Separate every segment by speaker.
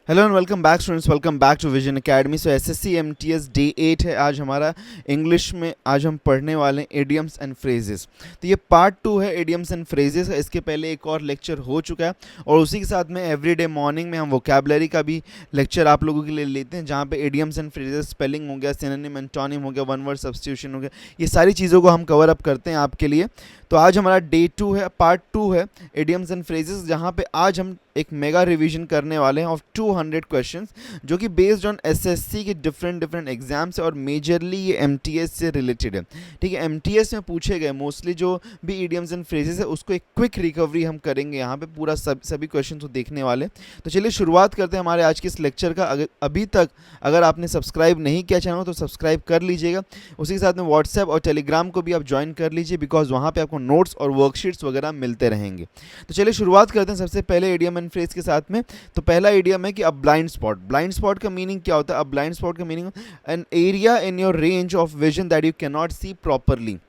Speaker 1: Hello and welcome back students, welcome back to Vision Academy. So SSC MTS day 8 है आज हमारा। English में आज हम पढ़ने वाले हैं एडियम्स एंड फ्रेजेस। तो ये पार्ट 2 है एडियम्स एंड फ्रेजेस। इसके पहले एक और लेक्चर हो चुका है और उसी के साथ में एवरीडे मॉर्निंग में हम वोकैबुलरी का भी लेक्चर आप लोगों के लिए लेते हैं, जहाँ पे एडियम्स एंड फ्रेजेस, स्पेलिंग हो गया, सिनोनिम, एंटोनिम हो गया, वन वर्ड सब्स्टिट्यूशन हो गया, ये सारी चीज़ों को हम कवर अप करते हैं आपके लिए। तो आज हमारा डे 2 है, पार्ट 2 है एडियम्स एंड फ्रेजेस, जहाँ पे आज हम एक मेगा रिवीजन करने वाले हैं ऑफ 200 क्वेश्चंस, जो कि बेस्ड ऑन एसएससी के डिफरेंट एग्जाम्स है और मेजरली ये एमटीएस से रिलेटेड है। ठीक है, एमटीएस में पूछे गए मोस्टली जो भी इडियम्स एंड फ्रेजेस है उसको एक क्विक रिकवरी हम करेंगे यहाँ पे, पूरा सभी क्वेश्चन को देखने वाले। तो चलिए शुरुआत करते हैं हमारे आज के इस लेक्चर का। अभी तक अगर आपने सब्सक्राइब नहीं किया चैनल को तो सब्सक्राइब कर लीजिएगा। उसी के साथ में व्हाट्सएप और टेलीग्राम को भी आप ज्वाइन कर लीजिए, बिकॉज वहाँ पे आपको नोट्स और वर्कशीट्स वगैरह मिलते रहेंगे। तो चलिए शुरुआत करते हैं सबसे पहले इडियम एंड फ्रेज के साथ में। तो पहला इडियम है कि a blind spot. Blind spot का मीनिंग क्या होता है? अ ब्लाइंड स्पॉट का meaning an area in your range of vision that you can not see properly.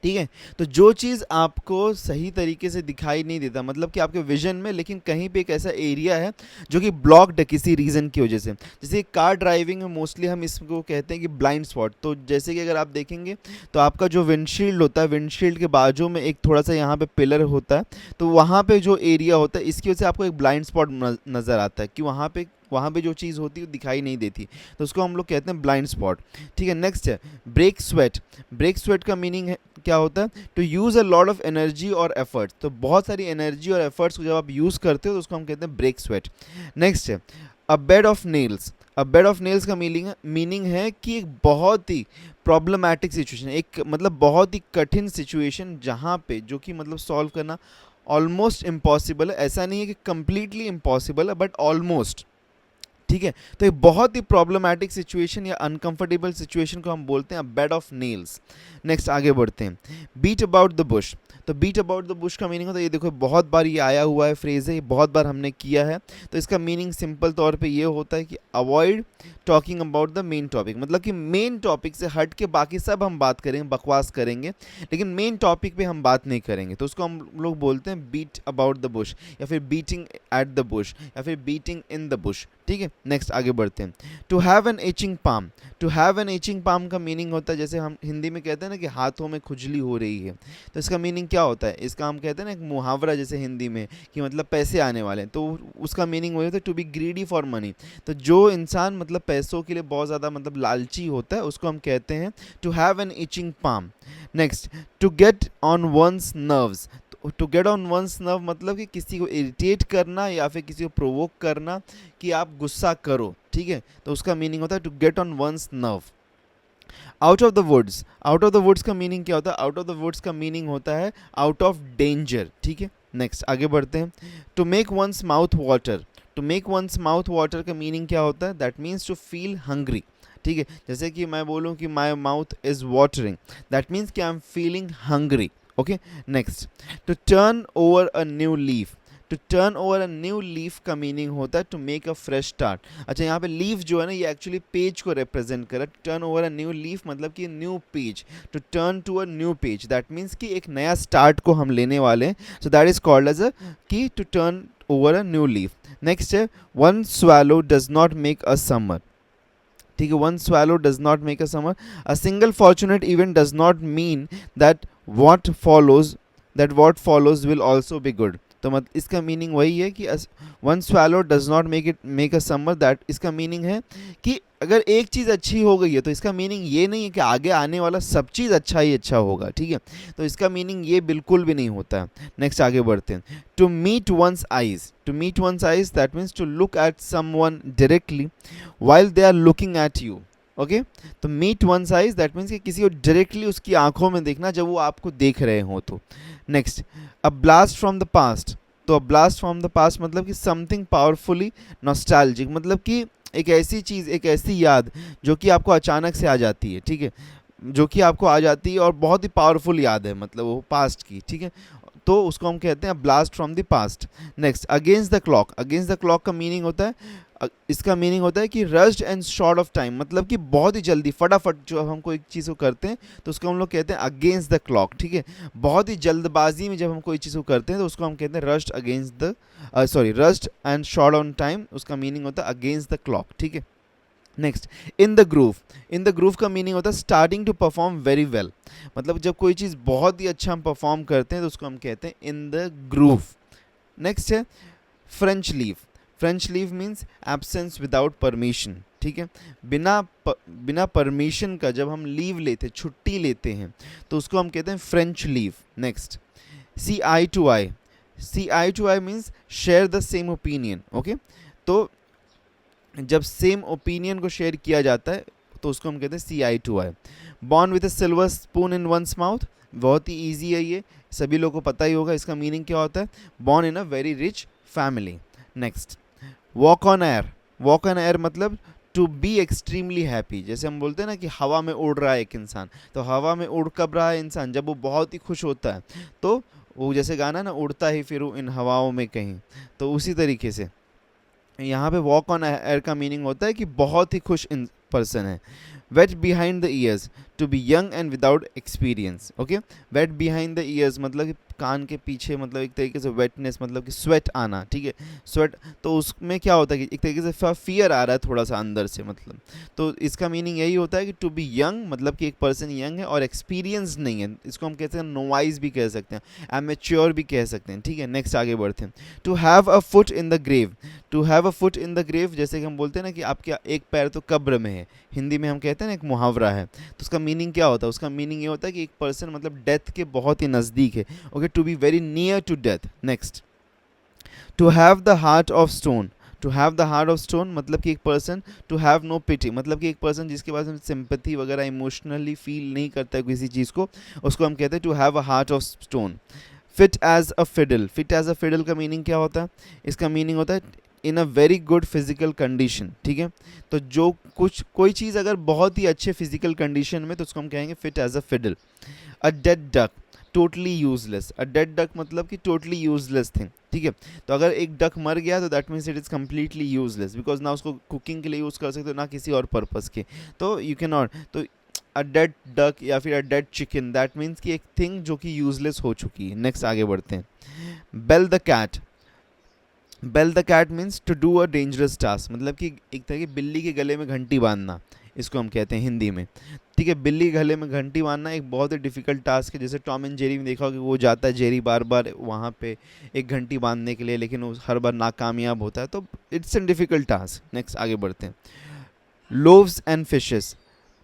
Speaker 1: ठीक है, तो जो चीज़ आपको सही तरीके से दिखाई नहीं देता, मतलब कि आपके विजन में, लेकिन कहीं पे एक ऐसा एरिया है जो कि ब्लॉक्ड है किसी रीज़न की वजह से। जैसे कार ड्राइविंग में मोस्टली हम इसको कहते हैं कि ब्लाइंड स्पॉट। तो जैसे कि अगर आप देखेंगे तो आपका जो विंडशील्ड होता है, विंडशील्ड के बाजू में एक थोड़ा सा यहाँ पे पिलर होता है, तो वहाँ पे जो एरिया होता है इसकी वजह से आपको एक ब्लाइंड स्पॉट नज़र आता है कि वहाँ पे जो चीज़ होती है वो दिखाई नहीं देती, तो उसको हम लोग कहते हैं ब्लाइंड स्पॉट। ठीक है, नेक्स्ट है ब्रेक स्वेट। ब्रेक स्वेट का मीनिंग है क्या होता है? To use a lot of energy और एफर्ट्स। तो बहुत सारी एनर्जी और एफर्ट्स को जब आप यूज़ करते हो तो उसको हम कहते हैं ब्रेक स्वेट। नेक्स्ट है a bed of nails. A bed of nails का मीनिंग है कि एक बहुत ही प्रॉब्लमैटिक सिचुएशन, एक मतलब बहुत ही कठिन सिचुएशन जहाँ पे जो कि मतलब सॉल्व करना ऑलमोस्ट इम्पॉसिबल है। ऐसा नहीं है कि कंप्लीटली इम्पॉसिबल है, बट ऑलमोस्ट। ठीक है, तो एक बहुत ही प्रॉब्लमैटिक सिचुएशन या अनकंफर्टेबल सिचुएशन को हम बोलते हैं बेड ऑफ नेल्स। नेक्स्ट आगे बढ़ते हैं, बीट अबाउट द बुश। तो बीट अबाउट द बुश का मीनिंग होता है, ये देखो बहुत बार ये आया हुआ है फ्रेज है, ये बहुत बार हमने किया है। तो इसका मीनिंग सिंपल तौर पे ये होता है कि avoid talking about the main topic. मतलब कि मेन टॉपिक से हट के बाकी सब हम बात करेंगे, बकवास करेंगे, लेकिन मेन टॉपिक पे हम बात नहीं करेंगे। तो उसको हम लोग बोलते हैं बीट अबाउट द बुश, या फिर बीटिंग एट द बुश, या फिर बीटिंग इन द बुश। ठीक है, नेक्स्ट आगे बढ़ते हैं। To have an itching palm. To have an itching palm का मीनिंग होता है, जैसे हम हिंदी में कहते हैं ना कि हाथों में खुजली हो रही है, तो इसका मीनिंग क्या होता है? इसका हम कहते हैं ना एक मुहावरा जैसे हिंदी में, कि मतलब पैसे आने वाले हैं, तो उसका मीनिंग वही होता है to be greedy for money. तो जो इंसान मतलब पैसों के लिए बहुत ज़्यादा मतलब लालची होता है उसको हम कहते हैं to have an itching palm. Next, to get on one's nerves. To get on one's nerve मतलब कि किसी को इरिटेट करना या फिर किसी को प्रोवोक करना, कि आप गुस्सा करो। ठीक है, तो उसका मीनिंग होता है to get on one's nerve. Out of the woods. Out of the woods का मीनिंग क्या होता है? आउट ऑफ द वुड्स का मीनिंग होता है आउट ऑफ डेंजर। ठीक है, नेक्स्ट आगे बढ़ते हैं। To make one's mouth water. To make one's mouth water का मीनिंग क्या होता है? That means to feel hungry. ठीक है, जैसे कि मैं बोलूँ कि my mouth is watering, that means कि I am feeling hungry. Okay, next, to turn over a new leaf. To turn over a new leaf का मीनिंग होता है to make a fresh start. अच्छा, यहाँ पे लीफ जो है ना, ये एक्चुअली पेज को रिप्रेजेंट कर रहा है। Turn over a new leaf मतलब कि new page. To turn to a new page that means कि एक नया स्टार्ट को हम लेने वाले हैं। So that is called as a कि to turn over a new leaf. Next है one swallow does not make a summer. ठीक है, one swallow does not make a summer. A single fortunate event does not mean that what follows what follows will also be good। तो मत इसका meaning वही है कि one swallow does not make a summer। That इसका meaning है कि अगर एक चीज़ अच्छी हो गई है तो इसका मीनिंग ये नहीं है कि आगे आने वाला सब चीज़ अच्छा ही अच्छा होगा। ठीक है, तो इसका मीनिंग ये बिल्कुल भी नहीं होता है। नेक्स्ट आगे बढ़ते हैं। To meet one's eyes. To meet one's eyes that means to look at someone directly while they are looking at you। Okay, तो meet one's eyes that means कि किसी को डायरेक्टली उसकी आंखों में देखना जब वो आपको देख रहे हो तो। Next, a blast from the past. तो a blast from the past मतलब कि समथिंग पावरफुली नॉस्टैल्जिक, मतलब कि एक ऐसी चीज़, एक ऐसी याद जो कि आपको अचानक से आ जाती है। ठीक है, जो कि आपको आ जाती है और बहुत ही पावरफुल याद है, मतलब वो पास्ट की। ठीक है, तो उसको हम कहते हैं blast from the past. Next, against the clock. Against the clock का मीनिंग होता है इसका मीनिंग होता है कि rushed and short of time, मतलब कि बहुत ही जल्दी फटाफट जो हम कोई चीज़ को करते हैं तो उसको हम लोग कहते हैं अगेंस्ट द क्लॉक, ठीक है। बहुत ही जल्दबाजी में जब हम कोई चीज़ को करते हैं तो उसको हम कहते हैं rushed against the rushed and short on time, उसका मीनिंग होता है अगेंस्ट द क्लॉक, ठीक है। Next, in the groove. In the groove का मीनिंग होता है starting to perform very well, मतलब जब कोई चीज़ बहुत ही अच्छा हम परफॉर्म करते हैं तो उसको हम कहते हैं इन द ग्रूव। नेक्स्ट है French leave. French leave means absence without permission, ठीक है। बिना परमिशन का जब हम लीव लेते, छुट्टी लेते हैं तो उसको हम कहते हैं French leave. Next, see eye to eye. See eye to eye means share the same opinion, okay. तो जब सेम ओपिनियन को शेयर किया जाता है तो उसको हम कहते हैं see eye to eye. Born with a silver spoon in one's mouth, बहुत ही ईजी है ये, सभी लोगों को पता ही होगा इसका मीनिंग क्या होता है, born in a very rich family. Next, walk on air. Walk on air मतलब टू बी एक्सट्रीमली हैप्पी, जैसे हम बोलते हैं ना कि हवा में उड़ रहा है एक इंसान, तो हवा में उड़ कब रहा है इंसान, जब वो बहुत ही खुश होता है, तो वो जैसे गाना ना, उड़ता ही फिरूं इन हवाओं में कहीं, तो उसी तरीके से यहाँ पे वॉक ऑन एयर का मीनिंग होता है कि बहुत ही खुश पर्सन है। Wet behind the ears, to be young and without experience, okay. Wet behind the ears मतलब कि कान के पीछे, मतलब एक तरीके से वेटनेस मतलब कि स्वेट आना, ठीक है। स्वेट, तो उसमें क्या होता है कि एक तरीके से फियर आ रहा है थोड़ा सा अंदर से, मतलब तो इसका मीनिंग यही होता है कि टू बी यंग मतलब कि एक पर्सन यंग है और एक्सपीरियंस नहीं है, इसको हम कहते हैं नोवाइज भी कह सकते हैं, एमेच्योर भी कह सकते हैं, ठीक है। नेक्स्ट आगे बढ़ते हैं। To have a foot in the grave. To have a foot in the grave, जैसे कि हम बोलते हैं ना कि आपके एक पैर तो कब्र में है, हिंदी में हम कहते हैं ना, एक मुहावरा है, तो उसका मीनिंग क्या होता है, उसका मीनिंग ये होता है कि एक पर्सन मतलब डेथ के बहुत ही नज़दीक है, okay, to be very near to death. Next, to have the heart of stone. To have the heart of stone मतलब कि एक person, to have no pity मतलब कि एक पर्सन जिसके पास सिंपैथी वगैरह इमोशनली फील नहीं करता है किसी चीज़ को, उसको हम कहते हैं to have a heart of stone. Fit as a fiddle. Fit as a fiddle का मीनिंग क्या होता है, इसका मीनिंग होता है in a very good physical condition, ठीक है। तो जो कुछ कोई चीज़ अगर बहुत ही अच्छे फिजिकल कंडीशन में तो उसको हम कहेंगे fit as a fiddle. A dead duck, totally useless. A dead duck मतलब कि टोटली यूजलेस थिंग, ठीक है। तो अगर एक डक मर गया तो that means it is completely useless, because ना उसको कुकिंग के लिए यूज़ कर सकते हो ना किसी और पर्पज़ के, तो यू कैन नॉट। तो अ डेड डक या फिर a dead chicken, that means कि एक थिंग जो कि यूजलेस हो चुकी है। नेक्स्ट आगे बढ़ते हैं। Bell the cat. Bell the cat means to do a dangerous task, मतलब कि एक तरह की बिल्ली के गले में घंटी बांधना, इसको हम कहते हैं हिंदी में, ठीक है। बिल्ली के गले में घंटी बांधना एक बहुत ही डिफिकल्ट टास्क है, जैसे टॉम एंड जेरी में देखा होगा कि वो जाता है जेरी बार बार वहाँ पे एक घंटी बांधने के लिए, लेकिन वो हर बार नाकामयाब होता है, तो it's an difficult task. Next आगे बढ़ते हैं। Loaves and fishes.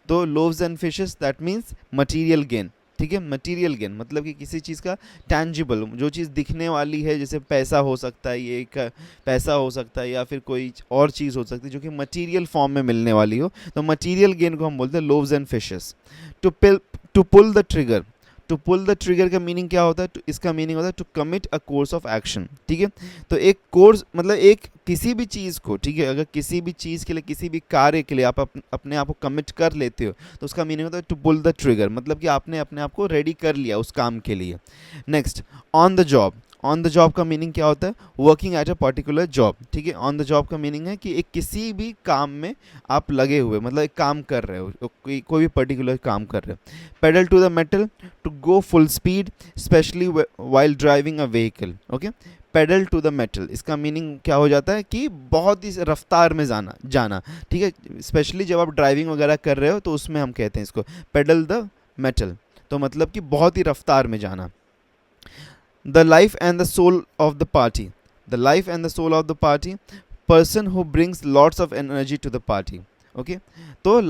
Speaker 1: तो loaves and fishes that means material gain, ठीक है। मटीरियल गेन मतलब कि किसी चीज़ का टैंजिबल, जो चीज़ दिखने वाली है, जैसे पैसा हो सकता है, ये एक पैसा हो सकता है या फिर कोई और चीज़ हो सकती है जो कि मटीरियल फॉर्म में मिलने वाली हो, तो मटीरियल गेन को हम बोलते हैं loaves and fishes. To pull the trigger. To pull the trigger का मीनिंग क्या होता है, इसका मीनिंग होता है to commit a course of action, ठीक है। तो एक कोर्स मतलब एक किसी भी चीज़ को, ठीक है, अगर किसी भी चीज़ के लिए, किसी भी कार्य के लिए आप अपने आप को कमिट कर लेते हो तो उसका मीनिंग होता है टू पुल द ट्रिगर, मतलब कि आपने अपने आप को रेडी कर लिया उस काम के लिए। Next, on the job. On the job का मीनिंग क्या होता है, working at a particular job, ठीक है। ऑन द जॉब का मीनिंग है कि एक किसी भी काम में आप लगे हुए, मतलब एक काम कर रहे हो, कोई भी पर्टिकुलर काम कर रहे हो। Pedal to the metal, to go full speed specially while driving a vehicle, okay. Pedal to the metal, इसका मीनिंग क्या हो जाता है कि बहुत ही रफ्तार में जाना, ठीक है। स्पेशली जब आप ड्राइविंग वगैरह कर रहे हो तो उसमें हम कहते हैं इसको पेडल द मेटल, तो मतलब कि बहुत ही रफ्तार में जाना। The life and the soul of the party. The life and the soul of the party, person who brings lots of energy to the party, okay. तो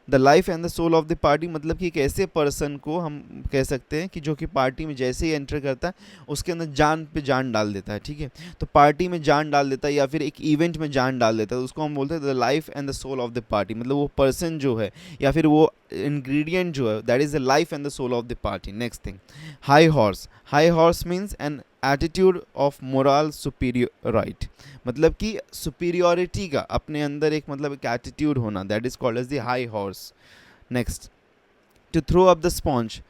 Speaker 1: the life and the soul of the party मतलब कि एक ऐसे person को हम कह सकते हैं कि जो कि पार्टी में जैसे ही एंटर करता है उसके अंदर जान पे जान डाल देता है, ठीक है। तो पार्टी में जान डाल देता है या फिर एक इवेंट में जान डाल देता है, तो उसको हम बोलते हैं the life and the soul of the party, मतलब वो पर्सन जो है या फिर वो इंग्रेडिएंट जो है, that is the life and the soul of the party. Next thing, high horse. High horse means an attitude of moral superiority, मतलब कि सुपीरियोरिटी का अपने अंदर एक मतलब एक एटीट्यूड होना, that is called as the high horse. Next, to throw up the sponge.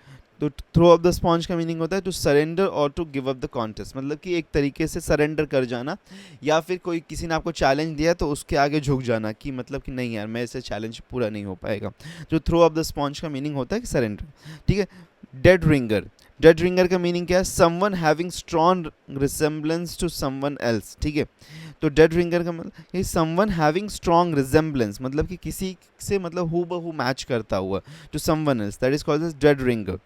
Speaker 1: तो थ्रो अप द स्पॉन्ज का मीनिंग होता है टू सरेंडर और to give up the contest, मतलब कि एक तरीके से सरेंडर कर जाना, या फिर कोई किसी ने आपको चैलेंज दिया तो उसके आगे झुक जाना कि मतलब कि नहीं यार मैं ऐसे चैलेंज पूरा नहीं हो पाएगा। जो थ्रो अप द स्पॉन्ज का मीनिंग होता है कि सरेंडर, ठीक है। डेड रिंगर, डेड रिंगर का मीनिंग क्या है? Someone having strong resemblance to someone else, ठीक है। तो डेड रिंगर का मतलब समवन हैविंग स्ट्रॉन्ग रिजेम्बलेंस, मतलब कि किसी से मतलब हु बहू मैच करता हुआ, to someone else, that is called as dead ringer.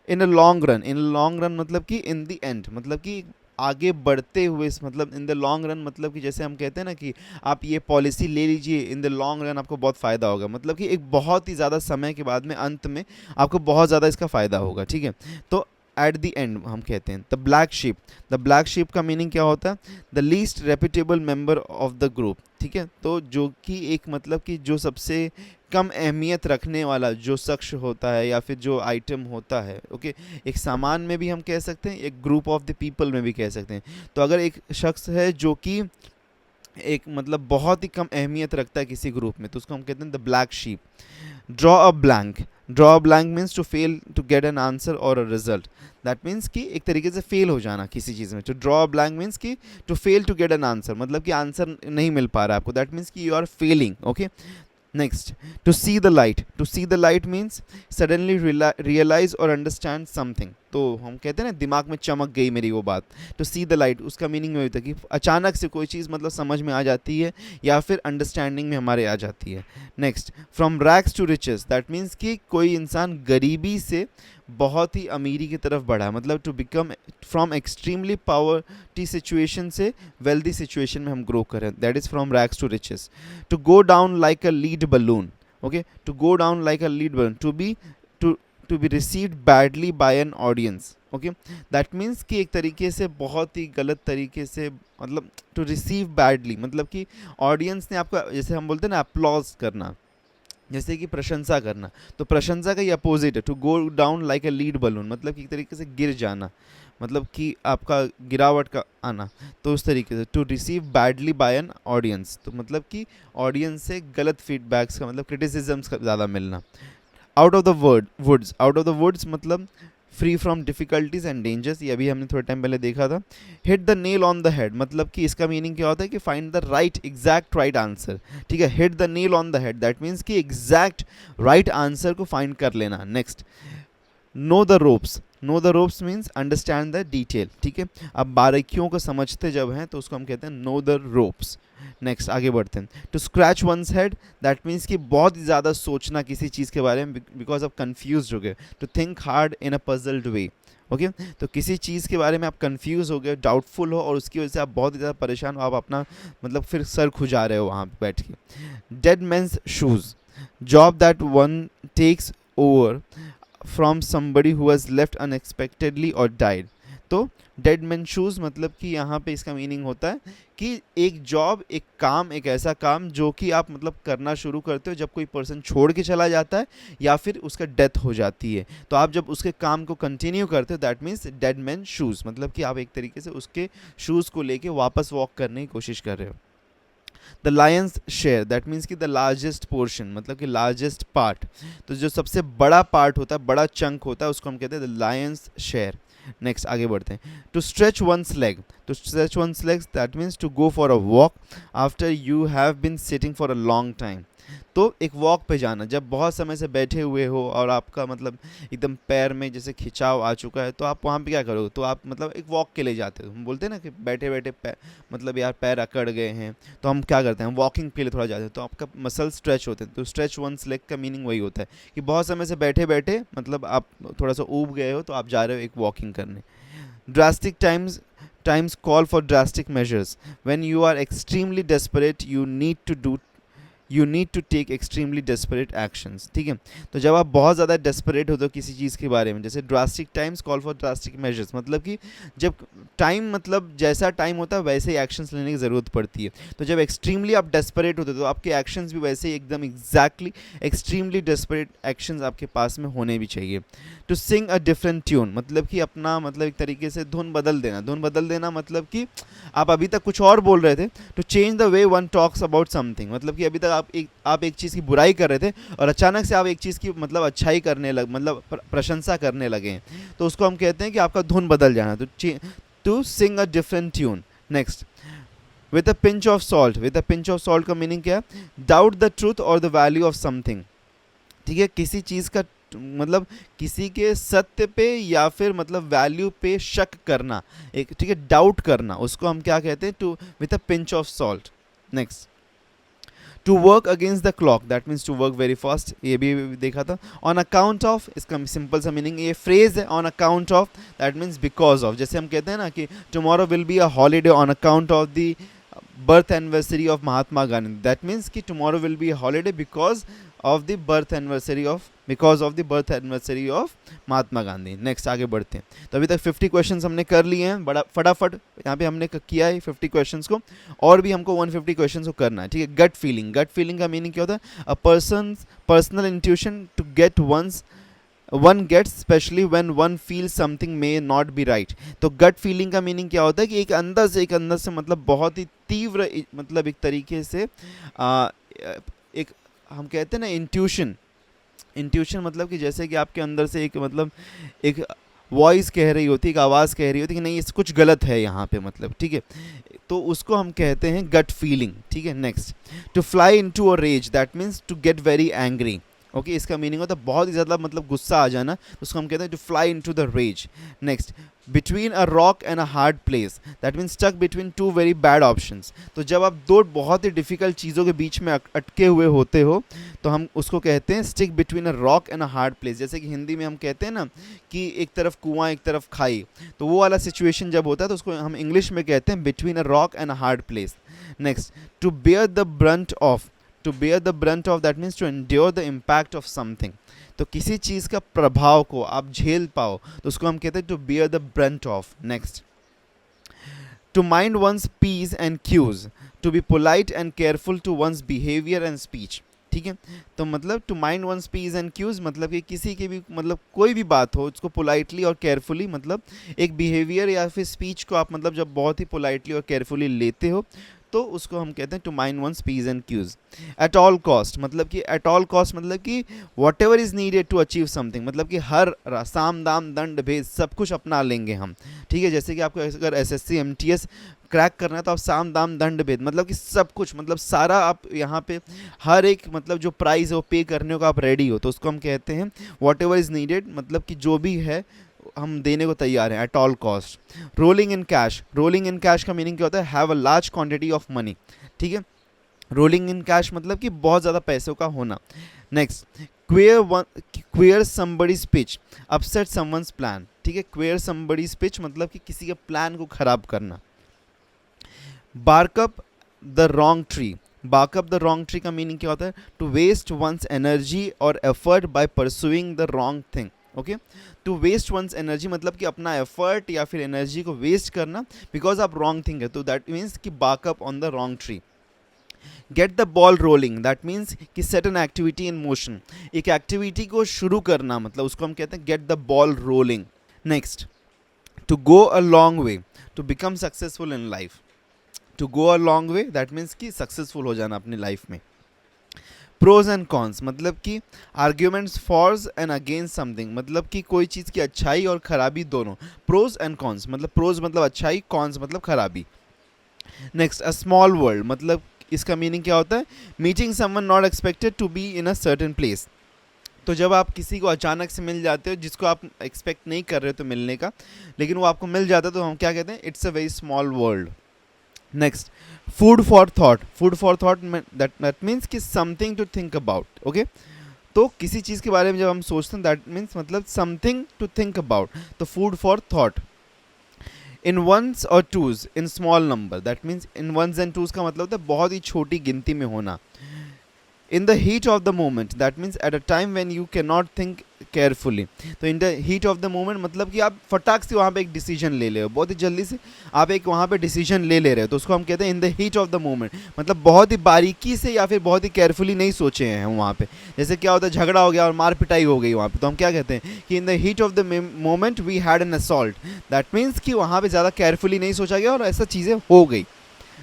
Speaker 1: In a long run, in long run मतलब कि इन द एंड, मतलब कि आगे बढ़ते हुए, मतलब इन द लॉन्ग रन मतलब कि जैसे हम कहते हैं ना कि आप ये पॉलिसी ले लीजिए, इन द लॉन्ग रन आपको बहुत फ़ायदा होगा, मतलब कि एक बहुत ही ज़्यादा समय के बाद में अंत में आपको बहुत ज़्यादा इसका फ़ायदा होगा, ठीक है। तो एट द एंड हम कहते हैं। The black sheep, the black sheep का मीनिंग क्या होता है? The least reputable member of the group, ठीक है। तो जो कि एक मतलब कि जो सबसे कम अहमियत रखने वाला जो शख्स होता है या फिर जो आइटम होता है, ओके। एक सामान में भी हम कह सकते हैं, एक ग्रुप ऑफ द पीपल में भी कह सकते हैं। तो अगर एक शख्स है जो कि एक मतलब बहुत ही कम अहमियत रखता है किसी ग्रुप में, तो उसको हम कहते हैं the black sheep. Draw a blank, draw a blank means to fail to get an answer और अ रिजल्ट, दैट मीन्स कि एक तरीके से फेल हो जाना किसी चीज़ में। तो ड्रॉ अ ब्लैंक मीन्स कि to fail to get an answer, मतलब कि आंसर नहीं मिल पा रहा है आपको, दैट मीन्स कि you are failing, okay. Next, to see the light, to see the light means suddenly realise और अंडरस्टैंड समथिंग। तो हम कहते हैं ना दिमाग में चमक गई मेरी वो बात, टू सी द लाइट उसका मीनिंग में होता है कि अचानक से कोई चीज़ मतलब समझ में आ जाती है या फिर अंडरस्टैंडिंग में हमारे आ जाती है। Next, from rags to riches, that means कि कोई इंसान गरीबी से बहुत ही अमीरी की तरफ बढ़ा, मतलब to become from extremely poverty situation से वेल्दी सिचुएशन में हम ग्रो करें, that is from rags to riches. To go down like a lead balloon, okay, to go down like a lead balloon, to be received badly by an audience, okay. That means कि एक तरीके से बहुत ही गलत तरीके से, मतलब to receive badly मतलब कि ऑडियंस ने आपका, जैसे हम बोलते हैं ना अप्लॉज करना, जैसे कि प्रशंसा करना, तो प्रशंसा का ही अपोजिट है to go down like a lead balloon, मतलब कि एक तरीके से गिर जाना, मतलब कि आपका गिरावट का आना। तो उस तरीके से to receive badly by an audience, तो मतलब कि ऑडियंस से गलत फीडबैक्स का मतलब क्रिटिसिजम्स का ज़्यादा मिलना। Out of the woods, out of the woods मतलब free from difficulties and dangers, ये अभी हमने थोड़े टाइम पहले देखा था। Hit the nail on the head, मतलब कि इसका मीनिंग क्या होता है कि find the right exact right answer, ठीक है। Hit the nail on the head, that means कि एग्जैक्ट राइट आंसर को फाइंड कर लेना। Next, know the ropes, know the ropes means understand the detail, ठीक है। अब बारीकियों को समझते जब हैं तो उसको हम कहते हैं नो द रोप्स। नेक्स्ट आगे बढ़ते हैं। To scratch one's head, that means कि बहुत ही ज़्यादा सोचना किसी चीज़ के बारे में बिकॉज आप कन्फ्यूज हो गए। To think hard in a puzzled way, okay. तो किसी चीज़ के बारे में आप कंफ्यूज हो गए, डाउटफुल हो, और उसकी वजह से आप बहुत ही ज़्यादा परेशान हो, आप अपना मतलब फिर सर खुजा रहे हो वहाँ पे बैठ के। Dead man's shoes, job that one takes over from somebody who has left unexpectedly और डाइड। तो डेड मैन शूज़ मतलब कि यहाँ पे इसका मीनिंग होता है कि एक जॉब, एक काम, एक ऐसा काम जो कि आप मतलब करना शुरू करते हो जब कोई पर्सन छोड़ के चला जाता है या फिर उसका डेथ हो जाती है, तो आप जब उसके काम को कंटिन्यू करते हो, that means dead man shoes, मतलब कि आप एक तरीके से उसके शूज़ को लेके वापस वॉक करने की कोशिश कर रहे हो। The Lions share, that means कि द लार्जेस्ट पोर्शन, मतलब कि लार्जेस्ट पार्ट, तो जो सबसे बड़ा पार्ट होता है, बड़ा चंक होता है, उसको हम कहते हैं द लायंस शेयर। नेक्स्ट आगे बढ़ते हैं। To stretch one's leg, to stretch one's legs that means to go for a walk after you have been sitting for a long time. तो एक वॉक पे जाना, जब बहुत समय से बैठे हुए हो और आपका मतलब एकदम पैर में जैसे खिंचाव आ चुका है, तो आप वहाँ पे क्या करोगे, तो आप मतलब एक वॉक के लिए जाते हो। हम बोलते हैं ना कि बैठे बैठे मतलब यार पैर अकड़ गए हैं, तो हम क्या करते हैं, वॉकिंग के लिए थोड़ा जाते हैं, तो आपका मसल स्ट्रेच होते हैं। तो स्ट्रेच वंस लेग का मीनिंग वही होता है कि बहुत समय से बैठे बैठे मतलब आप थोड़ा सा ऊब गए हो, तो आप जा रहे हो एक वॉकिंग करने। Drastic times call for drastic measures. When you are extremely desperate, you need to take extremely desperate actions, ठीक है। तो जब आप बहुत ज़्यादा desperate होते हो किसी चीज़ के बारे में, जैसे drastic times call for drastic measures, मतलब कि जब टाइम मतलब जैसा टाइम होता है वैसे ही एक्शंस लेने की ज़रूरत पड़ती है। तो जब एक्सट्रीमली आप desperate होते हो तो आपके एक्शंस भी वैसे ही एकदम एग्जैक्टली एक्सट्रीमली desperate एक्शंस आपके पास में होने भी चाहिए। To sing a different tune, मतलब कि अपना मतलब एक तरीके से धुन बदल देना, धुन बदल देना मतलब कि आप अभी तक कुछ और बोल रहे थे। To change the way one talks about something, मतलब कि अभी तक आप एक चीज़ की बुराई कर रहे थे और अचानक से आप एक चीज़ की मतलब अच्छाई करने लग मतलब प्रशंसा करने लगे हैं, तो उसको हम कहते हैं कि आपका धुन बदल जाना, to sing a different tune. Next, with a pinch of salt. With a pinch of salt का मीनिंग क्या है? डाउट द ट्रूथ और द वैल्यू ऑफ समथिंग। ठीक है, किसी चीज़ का मतलब किसी के सत्य पे या फिर मतलब वैल्यू पे शक करना, एक ठीक है डाउट करना, उसको हम क्या कहते हैं? To with a pinch of salt. Next, to work against the clock, that means to work very fast, ये भी देखा था। ऑन अकाउंट ऑफ, इसका सिंपल सा मीनिंग, ये फ्रेज है on account of, that means because of. जैसे हम कहते हैं ना कि tomorrow will be a holiday on account of the birth anniversary of Mahatma Gandhi, that means कि tomorrow will be a holiday because of the birth anniversary of Mahatma Gandhi. Next आगे बढ़ते हैं। तो अभी तक 50 क्वेश्चंस हमने कर लिए हैं, बड़ा फटाफट यहाँ पे हमने किया है 50 क्वेश्चंस को, और भी हमको 150 क्वेश्चंस को करना है। ठीक है, गट फीलिंग। गट फीलिंग का मीनिंग क्या होता है? A personal intuition to get one gets specially when one feel something may not be right. तो गट फीलिंग का मीनिंग क्या होता है? कि एक अंदर से मतलब बहुत ही तीव्र मतलब एक तरीके से एक हम कहते हैं ना इंट्यूशन मतलब कि जैसे कि आपके अंदर से एक मतलब एक वॉइस कह रही होती है, एक आवाज़ कह रही होती है कि नहीं, इस कुछ गलत है यहाँ पे, मतलब ठीक है, तो उसको हम कहते हैं गट फीलिंग। ठीक है, next, to fly into a rage, that means to get very angry. Okay, इसका मीनिंग होता है बहुत ही ज़्यादा मतलब गुस्सा आ जाना, उसको हम कहते हैं to fly into the rage. Next, between a rock and a hard place, that means stuck between two very bad options. तो जब आप दो बहुत ही डिफ़िकल्ट चीज़ों के बीच में अटके हुए होते हो, तो हम उसको कहते हैं stick between a rock and a hard place. जैसे कि हिंदी में हम कहते हैं ना कि एक तरफ कुआं एक तरफ खाई, तो वो वाला सिचुएशन जब होता है तो उसको हम इंग्लिश में कहते हैं between a rock and a hard place. Next, to bear the brunt of, that means to endure the impact of something. तो किसी चीज़ का प्रभाव को आप झेल पाओ तो उसको हम कहते हैं to bear the brunt of. Next, to mind one's p's and q's, to be polite and careful to one's behaviour and speech. ठीक है, तो मतलब to mind one's p's and q's मतलब कि किसी की भी मतलब कोई भी बात हो उसको पोलाइटली और केयरफुली, मतलब एक बिहेवियर या फिर स्पीच को आप मतलब जब बहुत ही पोलाइटली और केयरफुली लेते हो तो उसको हम कहते हैं to mind one's p's and q's. At all cost मतलब कि एट ऑल कॉस्ट मतलब कि whatever is needed to achieve something, मतलब कि हर साम दाम दंड भेद सब कुछ अपना लेंगे हम। ठीक है, जैसे कि आपको अगर एसएससी एमटीएस क्रैक करना है तो आप साम दाम दंड भेद मतलब कि सब कुछ मतलब सारा आप यहाँ पे हर एक मतलब जो प्राइस है वो पे करने को आप रेडी हो, तो उसको हम कहते हैं वॉट एवर इज़ नीडेड, मतलब कि जो भी है हम देने को तैयार हैं, eight all cost. Rolling in cash, rolling in cash का मीनिंग क्या होता है? Have a large quantity of money. ठीक है, रोलिंग इन कैश मतलब कि बहुत ज़्यादा पैसों का होना। Next, queer somebody's pitch, upset someone's plan. ठीक है, क्वेयर समबडीज पिच मतलब कि किसी के प्लान को खराब करना। Bark up the wrong tree, bark up the wrong tree का मीनिंग क्या होता है? टू वेस्ट वंस एनर्जी और effort by pursuing the wrong thing. Okay, to waste one's energy मतलब कि अपना एफर्ट या फिर एनर्जी को वेस्ट करना बिकॉज आप रॉन्ग थिंग है, तो दैट मीन्स कि bark up on the wrong tree. Get the ball rolling, that means कि set an activity in motion, एक एक्टिविटी को शुरू करना, मतलब उसको हम कहते हैं get the ball rolling. Next, to go a long way, to become successful in life. To go a long way that means कि सक्सेसफुल हो जाना अपनी लाइफ में। प्रोज एंड कॉन्स मतलब कि arguments for and against something, मतलब कि कोई चीज़ की अच्छाई और खराबी दोनों। प्रोज एंड कॉन्स मतलब प्रोज मतलब अच्छाई, कॉन्स मतलब खराबी। नेक्स्ट, अ स्मॉल वर्ल्ड मतलब इसका मीनिंग क्या होता है? Meeting someone not expected to be in a certain place. तो जब आप किसी को अचानक से मिल जाते हो जिसको आप एक्सपेक्ट नहीं कर रहे हो तो मिलने का, लेकिन वो आपको मिल जाता है, तो हम क्या कहते हैं? It's a very small world. Next, food for thought, food for thought that means कि something to think about. Okay, तो किसी चीज़ के बारे में जब हम सोचते हैं दैट मीन्स मतलब समथिंग टू थिंक अबाउट, तो food for thought. In ones और twos in small number, that means in ones and twos का मतलब होता है बहुत ही छोटी गिनती में होना। In the heat of the moment that means at a time when you can not think carefully. तो in the heat of the moment मतलब कि आप फटाक से वहाँ पे एक डिसीजन ले ले हो, बहुत ही जल्दी से आप एक वहाँ पे डिसीजन ले ले रहे हो, तो उसको हम कहते हैं in the heat of the moment, मतलब बहुत ही बारीकी से या फिर बहुत ही केयरफुली नहीं सोचे हैं हम वहाँ पे। जैसे क्या होता है, झगड़ा हो गया और मार पिटाई हो गई वहाँ पे, तो हम क्या कहते हैं कि in the heat of the moment we had an assault, that means कि वहाँ पे ज़्यादा केयरफुली नहीं सोचा गया और ऐसा चीज़ें हो गई।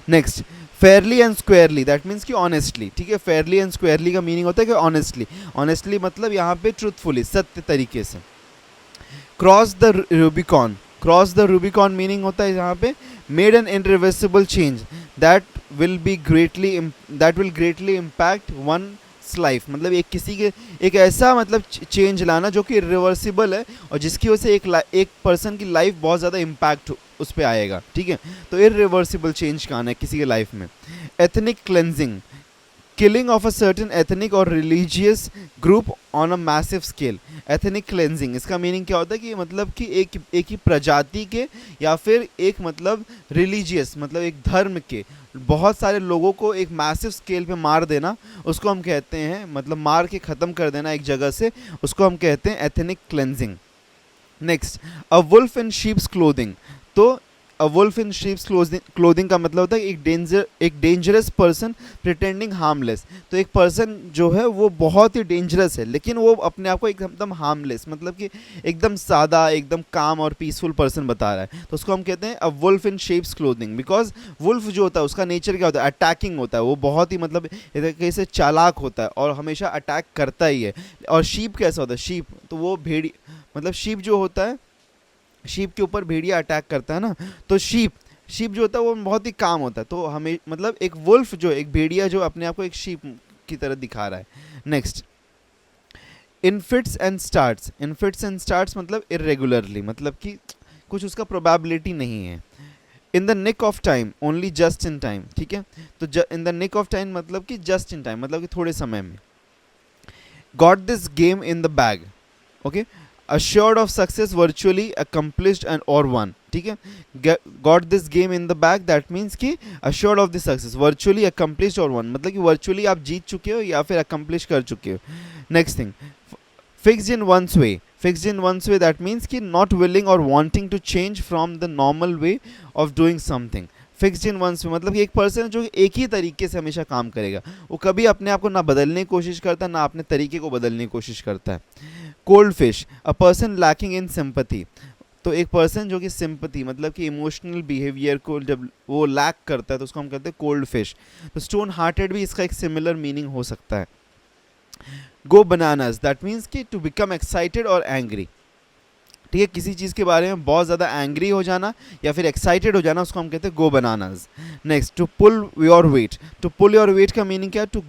Speaker 1: Next, fairly and squarely that means कि ऑनेस्टली, ठीक है। फेयरली एंड स्क्वेयरली का मीनिंग होता है कि ऑनेस्टली, ऑनेस्टली मतलब यहाँ पे ट्रूथफुली, सत्य तरीके से। Cross the Rubicon, cross the Rubicon meaning होता है यहाँ पे made an irreversible change that will be greatly, that will greatly impact one life, मतलब एक किसी के एक ऐसा मतलब चेंज लाना जो कि रिवर्सिबल है और जिसकी वजह से एक पर्सन की लाइफ बहुत ज़्यादा इम्पैक्ट उस पर आएगा, ठीक है। तो इरिवर्सिबल चेंज का आना है किसी के लाइफ में। Ethnic cleansing, killing of a certain ethnic or religious group on a massive scale। ethnic cleansing इसका मीनिंग क्या होता है कि मतलब कि एक ही प्रजाति के या फिर एक मतलब रिलीजियस मतलब एक धर्म के बहुत सारे लोगों को एक मैसिव स्केल पे मार देना, उसको हम कहते हैं मतलब मार के ख़त्म कर देना एक जगह से, उसको हम कहते हैं ethnic cleansing. Next, a wolf in sheep's clothing. तो a wolf in sheep's clothing का मतलब होता है एक डेंजरस पर्सन प्रिटेंडिंग हार्मलेस। तो एक पर्सन जो है वो बहुत ही डेंजरस है लेकिन वो अपने आप को एकदम हार्मलेस मतलब कि एकदम सादा एकदम काम और पीसफुल पर्सन बता रहा है, तो उसको हम कहते हैं a wolf in sheep's clothing. Because wolf जो होता है उसका नेचर क्या होता है, अटैकिंग होता है, वो बहुत ही मतलब एक तरीके से चालाक होता है और हमेशा अटैक करता ही है। और शीप कैसा होता है, शीप तो वो भेड़ी मतलब शीप जो होता है, शीप के ऊपर भेड़िया अटैक करता है ना, तो शीप जो होता है वो बहुत ही काम होता है। तो हमें मतलब एक वुल्फ जो एक भेड़िया जो अपने आप को एक शीप की तरह दिखा रहा है। Next, in fits and starts. In fits and starts मतलब इरेगुलरली, मतलब कि कुछ उसका प्रोबेबिलिटी नहीं है। In the nick of time, only just in time, ठीक है। तो in the nick of time मतलब कि जस्ट इन टाइम मतलब कि थोड़े समय में। Got this game in the bag, okay. assured of success, virtually accomplished and or won, ठीक है। got this game in the bag that means कि assured of the success, virtually accomplished or won मतलब कि virtually आप जीत चुके हो या फिर accomplish कर चुके हो। next thing, fixed in one's way। fixed in one's way that means कि not willing or wanting to change from the normal way of doing something। Fixed in once मतलब कि एक पर्सन जो एक ही तरीके से हमेशा काम करेगा, वो कभी अपने आप को ना बदलने की कोशिश करता ना अपने तरीके को बदलने की कोशिश करता है। Cold fish, a person lacking in sympathy. तो एक पर्सन जो कि सिंपैथी मतलब कि इमोशनल बिहेवियर को जब वो लैक करता है तो उसको हम कहते हैं कोल्ड फिश। तो स्टोन हार्टेड भी इसका एक सिमिलर मीनिंग हो सकता है। गो बनानास दैट मीन्स कि टू बिकम एक्साइटेड और एंग्री, ठीक है। किसी चीज़ के बारे में बहुत ज़्यादा एंग्री हो जाना या फिर एक्साइटेड हो जाना उसको हम कहते हैं go bananas. Next, to pull your weight. To pull your weight का मीनिंग क्या है, to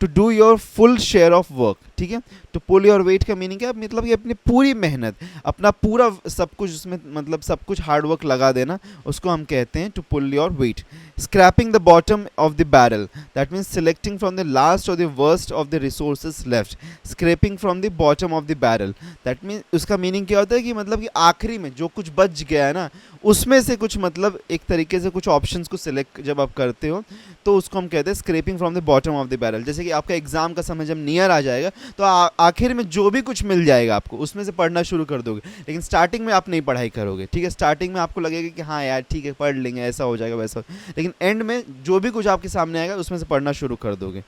Speaker 1: do your full share of work, ठीक है। टू पुल योर वेट का मीनिंग क्या है, मतलब कि अपनी पूरी मेहनत अपना पूरा सब कुछ उसमें मतलब सब कुछ हार्ड वर्क लगा देना, उसको हम कहते हैं to pull your weight. Scraping the bottom of the barrel that means selecting from the last और the worst of the resources left. Scraping from the bottom of the barrel that means उसका meaning क्या होता है कि मतलब कि आखिरी में जो कुछ बच गया है ना उसमें से कुछ मतलब एक तरीके से कुछ ऑप्शंस को सिलेक्ट जब आप करते हो तो उसको हम कहते हैं scraping from the bottom of the barrel. जैसे कि आपका एग्जाम का समय जब नियर आ जाएगा तो आखिर में जो भी कुछ मिल जाएगा आपको उसमें से पढ़ना शुरू कर दोगे, लेकिन स्टार्टिंग में आप नहीं पढ़ाई करोगे, ठीक है। स्टार्टिंग में आपको लगेगा कि हाँ यार ठीक है पढ़ लेंगे, ऐसा हो जाएगा वैसा, लेकिन एंड में जो भी कुछ आपके सामने आएगा उसमें से पढ़ना शुरू कर दोगे।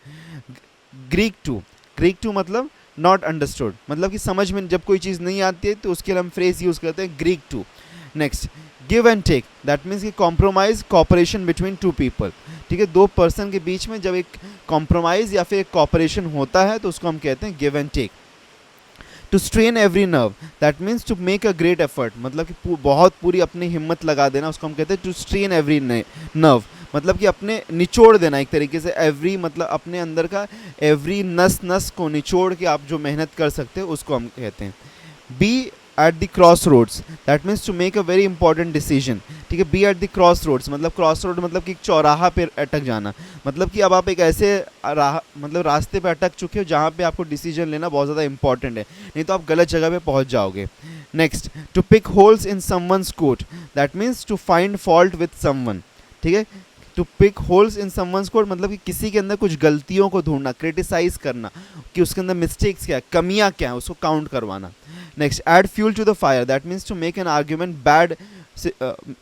Speaker 1: ग्रीक टू मतलब नॉट अंडरस्टूड, मतलब कि समझ में जब कोई चीज़ नहीं आती है तो उसके लिए हम फ्रेज यूज़ करते हैं Greek to. Next, give and take that means कि compromise cooperation between two people, ठीक है। दो पर्सन के बीच में जब एक कॉम्प्रोमाइज या फिर एक कॉपरेशन होता है तो उसको हम कहते हैं give and take. To strain every nerve that means to make a great effort, मतलब कि बहुत पूरी अपनी हिम्मत लगा देना, उसको हम कहते हैं टू स्ट्रेन एवरी नर्व, मतलब कि अपने निचोड़ देना एक तरीके से। एवरी मतलब अपने अंदर का एवरी नस को निचोड़ के आप जो मेहनत कर सकते हो उसको हम कहते हैं। Be at the crossroads that means to make a very important decision, ठीक है। Be at the crossroads मतलब क्रॉस रोड मतलब कि चौराहा पे अटक जाना, मतलब कि अब आप एक ऐसे रास्ते पे अटक चुके हो जहाँ पे आपको डिसीजन लेना बहुत ज़्यादा इंपॉर्टेंट है, नहीं तो आप गलत जगह पे पहुँच जाओगे। Next, to pick holes in someone's coat that means to find fault with someone, ठीक है। To pick holes in someone's code मतलब कि किसी के अंदर कुछ गलतियों को ढूंढना, क्रिटिसाइज करना कि उसके अंदर मिस्टेक्स क्या है, कमियां क्या है, उसको काउंट करवाना। Next, add fuel to the fire that means to make an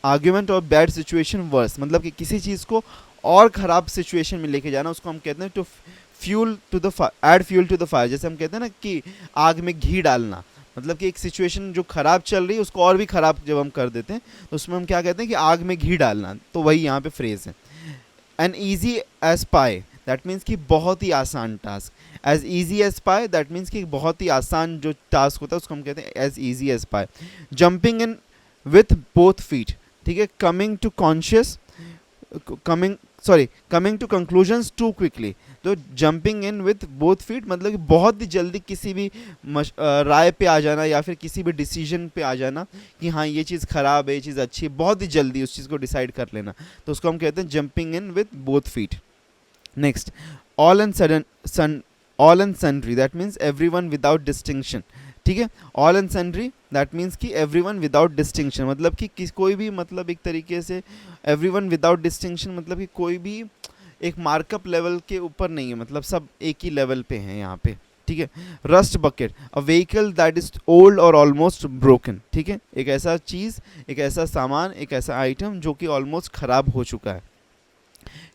Speaker 1: argument और बैड सिचुएशन वर्स, मतलब कि किसी चीज़ को और ख़राब सिचुएशन में लेके जाना, उसको हम कहते हैं to fuel to the add fuel to the fire. जैसे हम कहते हैं ना कि आग में घी डालना, मतलब कि एक सिचुएशन जो ख़राब चल रही है उसको और भी ख़राब जब हम कर देते हैं तो उसमें हम क्या कहते हैं कि आग में घी डालना, तो वही यहाँ पे फ्रेज़ है। An easy as pie, that means कि बहुत ही आसान task. As easy as pie, that means कि बहुत ही आसान जो टास्क होता है उसको हम कहते हैं as easy as pie. Jumping in with both feet, ठीक है. Coming to conscious, coming sorry coming to conclusions too quickly. तो jumping in with both feet मतलब कि बहुत ही जल्दी किसी भी राय पे आ जाना या फिर किसी भी डिसीजन पे आ जाना कि हाँ ये चीज़ ख़राब है, ये चीज़ अच्छी है, बहुत ही जल्दी उस चीज़ को डिसाइड कर लेना. तो उसको हम कहते हैं jumping in with both feet. Next, all and sudden son, all and sundry, that means everyone without distinction. ठीक है. All and sundry that means कि एवरी वन विदाउट डिस्टिंक्शन मतलब कि कोई भी मतलब एक तरीके से एवरी वन विदाउट डिस्टिंक्शन मतलब कि कोई भी एक मार्कअप लेवल के ऊपर नहीं है, मतलब सब एक ही लेवल पे हैं यहाँ पे. ठीक है. Rust bucket, a vehicle that is old और ऑलमोस्ट ब्रोकन. ठीक है. एक ऐसा चीज़, एक ऐसा सामान, एक ऐसा आइटम जो कि ऑलमोस्ट ख़राब हो चुका है.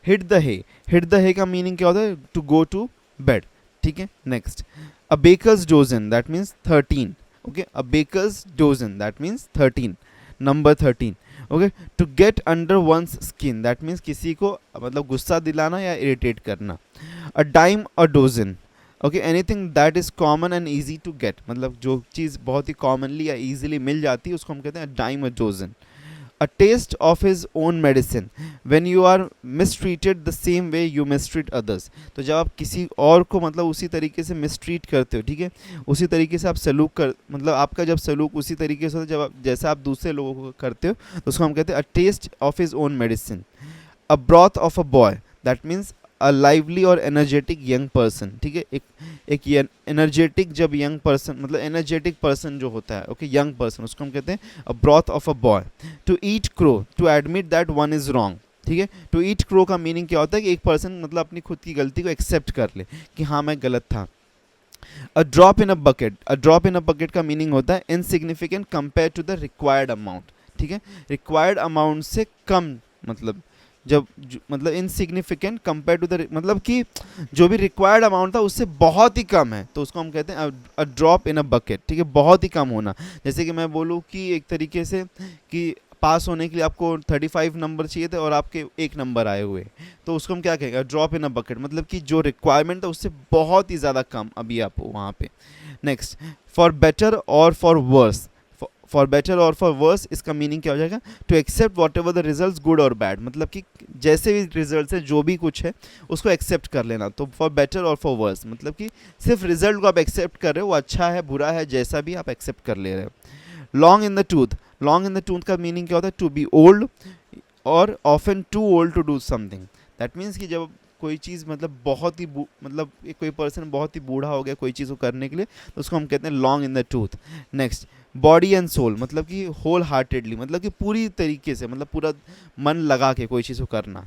Speaker 1: Hit the hay, hit the hay का मीनिंग क्या होता है? To go to bed. ठीक है. Next, a baker's dozen, that means 13. Okay. A baker's dozen that means 13, number 13. Okay. To get under one's skin, that means किसी को मतलब गुस्सा दिलाना या इरिटेट करना. A dime a dozen. Okay. Anything that is common and easy to get, मतलब जो चीज़ बहुत ही कॉमनली या ईजिली मिल जाती है उसको हम कहते हैं dime a dozen. A taste of his own medicine, when you are mistreated the same way you mistreat others. तो जब आप किसी और को मतलब उसी तरीके से मिसट्रीट करते हो, ठीक है, उसी तरीके से आप सलूक कर मतलब आपका जब सलूक उसी तरीके से होता है जब आप जैसा आप दूसरे लोगों को करते हो तो उसको हम कहते हैं a taste of his own medicine. A broth of a boy, that means a lively और एनर्जेटिक यंग पर्सन. ठीक है. एक एनर्जेटिक जब यंग पर्सन मतलब एनर्जेटिक पर्सन जो होता है, ओके, यंग पर्सन, उसको हम कहते हैं a broth of a boy. To eat crow, to admit that one is wrong. ठीक है. टू ईट क्रो का मीनिंग क्या होता है कि एक पर्सन मतलब अपनी खुद की गलती को एक्सेप्ट कर ले कि हाँ मैं गलत था. A drop in a bucket, a drop in a bucket का मीनिंग होता है insignificant compare to the required amount. ठीक है. रिक्वायर्ड अमाउंट से कम, मतलब जब मतलब इनसिग्निफिकेंट कंपेयर टू द मतलब कि जो भी रिक्वायर्ड अमाउंट था उससे बहुत ही कम है तो उसको हम कहते हैं अ ड्रॉप इन अ बकेट. ठीक है. बहुत ही कम होना. जैसे कि मैं बोलूँ कि एक तरीके से कि पास होने के लिए आपको 35 नंबर चाहिए थे और आपके 1 नंबर आए हुए, तो उसको हम क्या कहेंगे? ड्रॉप इन अ बकेट, मतलब कि जो रिक्वायरमेंट था उससे बहुत ही ज़्यादा कम अभी आप वहाँ पे. नेक्स्ट, फॉर बेटर और फॉर वर्स. फॉर बेटर और फॉर वर्स इसका मीनिंग क्या हो जाएगा? To accept whatever the result good और बैड, मतलब कि जैसे भी रिजल्ट है जो भी कुछ है उसको एक्सेप्ट कर लेना. तो फॉर बेटर और फॉर वर्स मतलब कि सिर्फ रिजल्ट को आप एक्सेप्ट कर रहे हो, वो अच्छा है बुरा है जैसा भी आप एक्सेप्ट कर ले रहे हो. Long in the tooth, long in the tooth का मीनिंग क्या होता है? टू बी ओल्ड और often too old to do something. That means कि जब कोई चीज़ मतलब बहुत ही मतलब कोई पर्सन बहुत ही बूढ़ा हो गया कोई चीज़ को करने के लिए तो उसको हम कहते हैं long in the tooth. Next, body and soul मतलब कि होल हार्टेडली मतलब कि पूरी तरीके से मतलब पूरा मन लगा के कोई चीज़ को करना.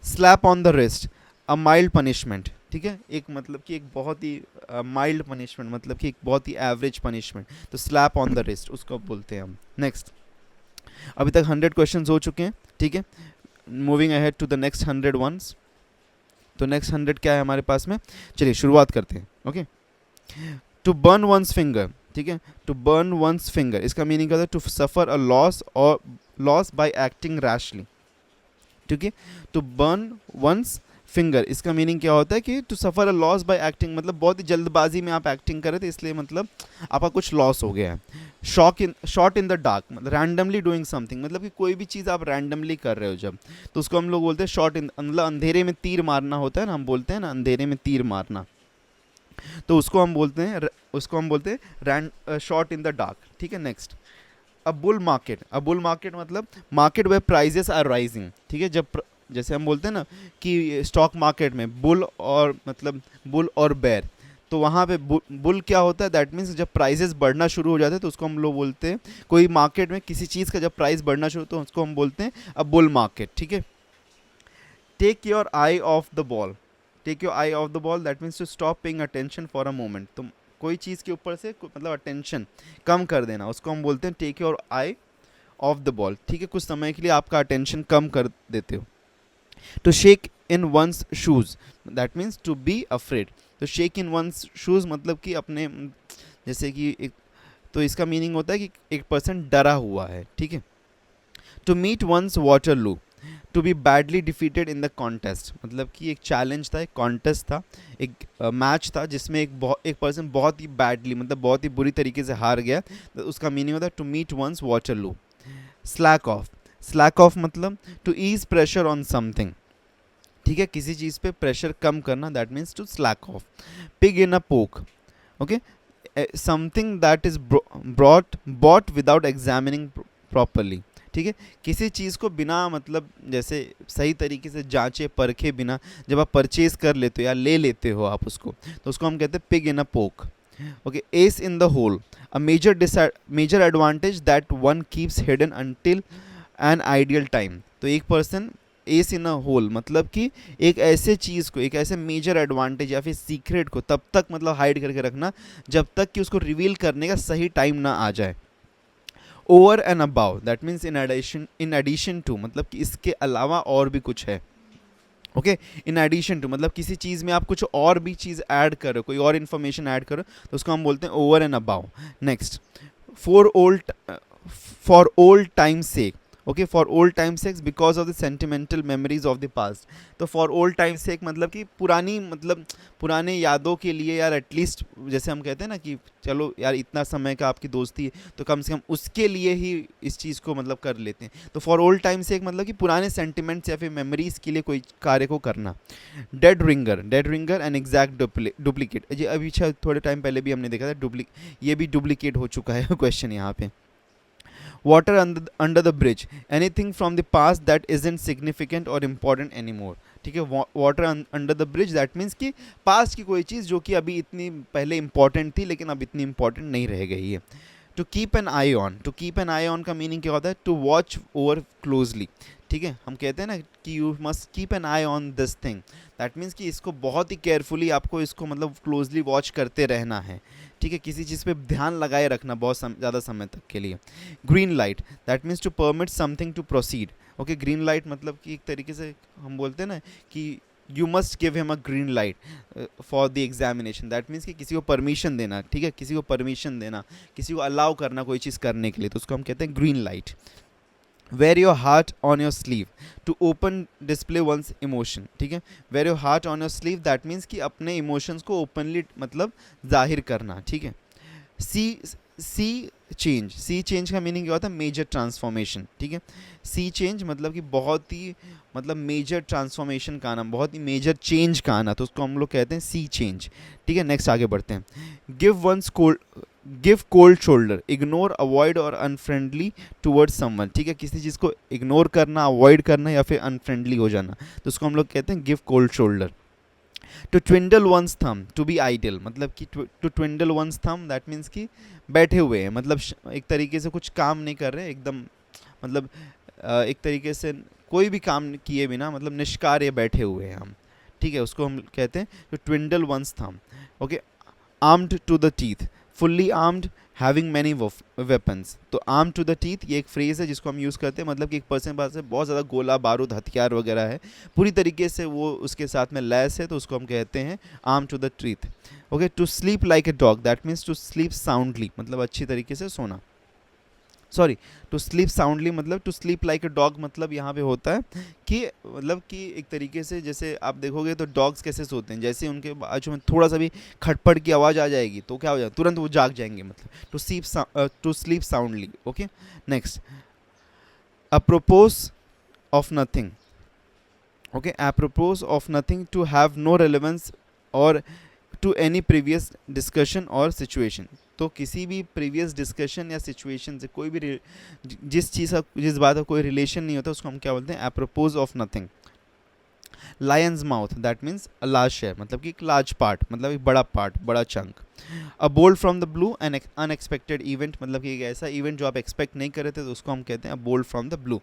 Speaker 1: Slap on the wrist, a mild punishment. ठीक है. एक मतलब कि एक बहुत ही माइल्ड पनिशमेंट मतलब कि एक बहुत ही एवरेज पनिशमेंट. तो स्लैप ऑन द रिस्ट उसको बोलते हैं हम. नेक्स्ट, अभी तक 100 क्वेश्चंस हो चुके हैं. ठीक है. Moving ahead to the next 100 ones. तो नेक्स्ट 100 क्या है हमारे पास में? चलिए शुरुआत करते हैं. Okay. To burn one's finger. ठीक है. टू बर्न वंस फिंगर इसका मीनिंग क्या होता है? टू सफ़र अ लॉस और लॉस बाय एक्टिंग रैशली. ठीक है. टू बर्न वंस फिंगर इसका मीनिंग क्या होता है कि to suffer a loss by acting मतलब बहुत ही जल्दबाजी में आप एक्टिंग कर रहे थे इसलिए मतलब आपका कुछ लॉस हो गया है. शॉट इन द डार्क मतलब रैंडमली डूइंग समथिंग मतलब कि कोई भी चीज़ आप रैंडमली कर रहे हो जब तो उसको हम लोग बोलते हैं शॉट इन मतलब अंधेरे में तीर मारना होता है ना, हम बोलते हैं ना अंधेरे में तीर मारना, तो उसको हम बोलते हैं शॉट इन द डार्क. ठीक है. Next, a bull market. A bull market मतलब market where prices are rising. ठीक है. जब जैसे हम बोलते हैं ना कि स्टॉक मार्केट में बुल और मतलब बुल और बेर, तो वहाँ पे बुल क्या होता है? दैट मीन्स जब प्राइजेस बढ़ना शुरू हो जाते हैं तो उसको हम लोग बोलते हैं कोई मार्केट में किसी चीज़ का जब प्राइस बढ़ना शुरू तो उसको हम बोलते हैं अ बुल मार्केट. ठीक है. Take your eye off the ball. Take your eye off the ball that means to stop paying attention for a moment. तो कोई चीज़ के ऊपर से मतलब अटेंशन कम कर देना उसको हम बोलते हैं take your eye off the ball. ठीक है. कुछ समय के लिए आपका अटेंशन कम कर देते हो. To shake in one's shoes that means to be afraid. तो शेक इन वंस शूज़ मतलब कि अपने जैसे कि एक, तो इसका मीनिंग होता है कि एक पर्सन डरा हुआ है. ठीक है. To meet one's Waterloo. To be badly defeated in the contest, मतलब कि एक चैलेंज था, एक कॉन्टेस्ट था, एक मैच था जिसमें एक पर्सन बहुत ही बैडली, मतलब बहुत ही बुरी तरीके से हार गया, तो उसका मीनिंग होता है to meet one's Waterloo. Slack off, slack off मतलब to ease pressure on something, ठीक है, किसी चीज़ पे प्रेशर कम करना, that means to slack off. Pig in a poke, okay, something that is bought without examining properly, ठीक है, किसी चीज़ को बिना मतलब जैसे सही तरीके से जांचे परखे बिना जब आप परचेज कर लेते हो या ले लेते हो आप उसको, तो उसको हम कहते हैं pig in a poke. Okay, ace in the hole, a major advantage that one keeps hidden until an ideal time. तो एक person ace in a hole मतलब कि एक ऐसे चीज़ को, एक ऐसे मेजर एडवांटेज या फिर सीक्रेट को तब तक मतलब हाइड करके रखना जब तक कि उसको रिवील करने का सही टाइम ना आ जाए। Over and about, that means in addition to, मतलब कि इसके अलावा और भी कुछ है। ओके, इन एडिशन टू मतलब किसी चीज़ में आप कुछ और भी चीज़ ऐड करो, कोई और इन्फॉर्मेशन ऐड करो, तो उसको हम बोलते हैं over and about. Next, for old time sake, okay, for old time sakes because of the sentimental memories of the past. तो फॉर ओल्ड टाइम सेक मतलब कि पुरानी, मतलब पुराने यादों के लिए यार, एटलीस्ट जैसे हम कहते हैं ना कि चलो यार इतना समय का आपकी दोस्ती है तो कम से कम उसके लिए ही इस चीज़ को मतलब कर लेते हैं। तो फॉर ओल्ड टाइम सेक मतलब कि पुराने सेंटिमेंट्स या फिर मेमोरीज के लिए कोई कार्य को करना। Dead ringer and exact duplicate, ये अभी थोड़े टाइम पहले भी हमने देखा था, ये भी डुप्लीकेट हो चुका है क्वेश्चन यहाँ पे। Water under the bridge, anything from the past that isn't significant or important anymore, ठीक है, water under the bridge, that means कि पास्ट की कोई चीज़ जो कि अभी इतनी पहले इंपॉर्टेंट थी लेकिन अब इतनी इंपॉर्टेंट नहीं रह गई है। To keep an eye on, to keep an eye on का मीनिंग क्या होता है, टू वॉच ओवर क्लोजली, ठीक है, हम कहते हैं ना कि you must keep an eye on this thing, that means कि इसको बहुत ही केयरफुली आपको इसको मतलब क्लोजली वॉच करते रहना है, ठीक है, किसी चीज़ पे ध्यान लगाए रखना बहुत ज़्यादा समय तक के लिए। Green light, that means to permit something to proceed, okay, green light मतलब कि एक तरीके से हम बोलते हैं ना कि you must give him a green light for the examination, that means कि किसी को परमिशन देना, ठीक है, किसी को परमिशन देना, किसी को अलाउ करना कोई चीज़ करने के लिए, तो उसको हम कहते हैं green light. Wear your heart on your sleeve, to open display one's emotion, ठीक है, wear your heart on your sleeve, that means कि अपने इमोशंस को ओपनली मतलब जाहिर करना, ठीक है। सी सी चेंज का मीनिंग क्या होता है, मेजर ट्रांसफॉर्मेशन, ठीक है, सी चेंज मतलब कि बहुत ही मतलब मेजर ट्रांसफॉर्मेशन का आना, बहुत ही मेजर चेंज का आना, तो उसको हम लोग कहते हैं सी चेंज, ठीक है। नेक्स्ट आगे बढ़ते हैं। Give cold shoulder, ignore, avoid और अनफ्रेंडली टूवर्ड्स समवन, ठीक है, किसी चीज़ को इग्नोर करना, अवॉइड करना या फिर अनफ्रेंडली हो जाना, तो उसको हम लोग कहते हैं give cold shoulder. To twiddle one's thumbs, to be idle मतलब कि to twiddle one's thumbs, that means कि बैठे हुए हैं, मतलब एक तरीके से कुछ काम नहीं कर रहे एकदम, मतलब एक तरीके से कोई भी काम किए बिना मतलब निष्कार्य बैठे हुए हैं हम, ठीक है, उसको हम कहते हैं to twiddle one's thumb. Okay, armed to the teeth, fully armed, having many weapons, तो आर्म टू द टीथ ये एक फ्रेज है जिसको हम यूज़ करते हैं, मतलब कि एक पर्सन के पास बहुत ज़्यादा गोला बारूद हथियार वगैरह है, पूरी तरीके से वो उसके साथ में लैस है, तो उसको हम कहते हैं arm to the teeth. Okay, to sleep like a dog, that means to sleep soundly, मतलब अच्छी तरीके से सोना, सॉरी, टू स्लीप साउंडली मतलब to sleep like a dog, मतलब यहाँ पे होता है कि मतलब कि एक तरीके से जैसे आप देखोगे तो डॉग्स कैसे सोते हैं, जैसे उनके बाजू में थोड़ा सा भी खटपट की आवाज़ आ जाएगी तो क्या हो जाएगा, तुरंत वो जाग जाएंगे, मतलब to sleep soundly. Okay, next, apropos of nothing, okay, apropos of nothing, to have no relevance और टू एनी प्रीवियस डिस्कशन और सिचुएशन, तो किसी भी प्रीवियस डिस्कशन या सिचुएशन से कोई भी जिस बात का कोई रिलेशन नहीं होता उसको हम क्या बोलते हैं, apropos of nothing. Lion's mouth, that means a large share, मतलब कि एक लार्ज पार्ट, मतलब एक बड़ा पार्ट, बड़ा chunk. A bolt from the blue, an unexpected event, मतलब कि एक ऐसा इवेंट जो आप एक्सपेक्ट नहीं कर रहे थे, तो उसको हम कहते हैं a bolt from the blue.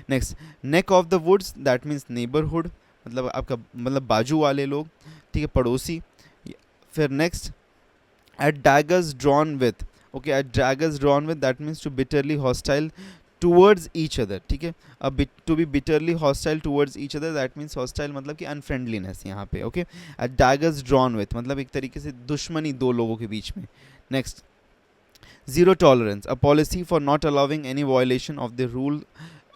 Speaker 1: Next, neck of the woods, that means neighbourhood, मतलब आपका मतलब बाजू वाले लोग, ठीक है, पड़ोसी। फिर next, at daggers drawn with, okay, at daggers drawn with, that means to bitterly hostile towards each other, ठीक है, to be bitterly hostile towards each other, that means hostile मतलब कि unfriendliness यहाँ पे। Okay, at daggers drawn with मतलब एक तरीके से दुश्मनी दो लोगों के बीच में। Next, zero tolerance, a policy for not allowing any violation of the rule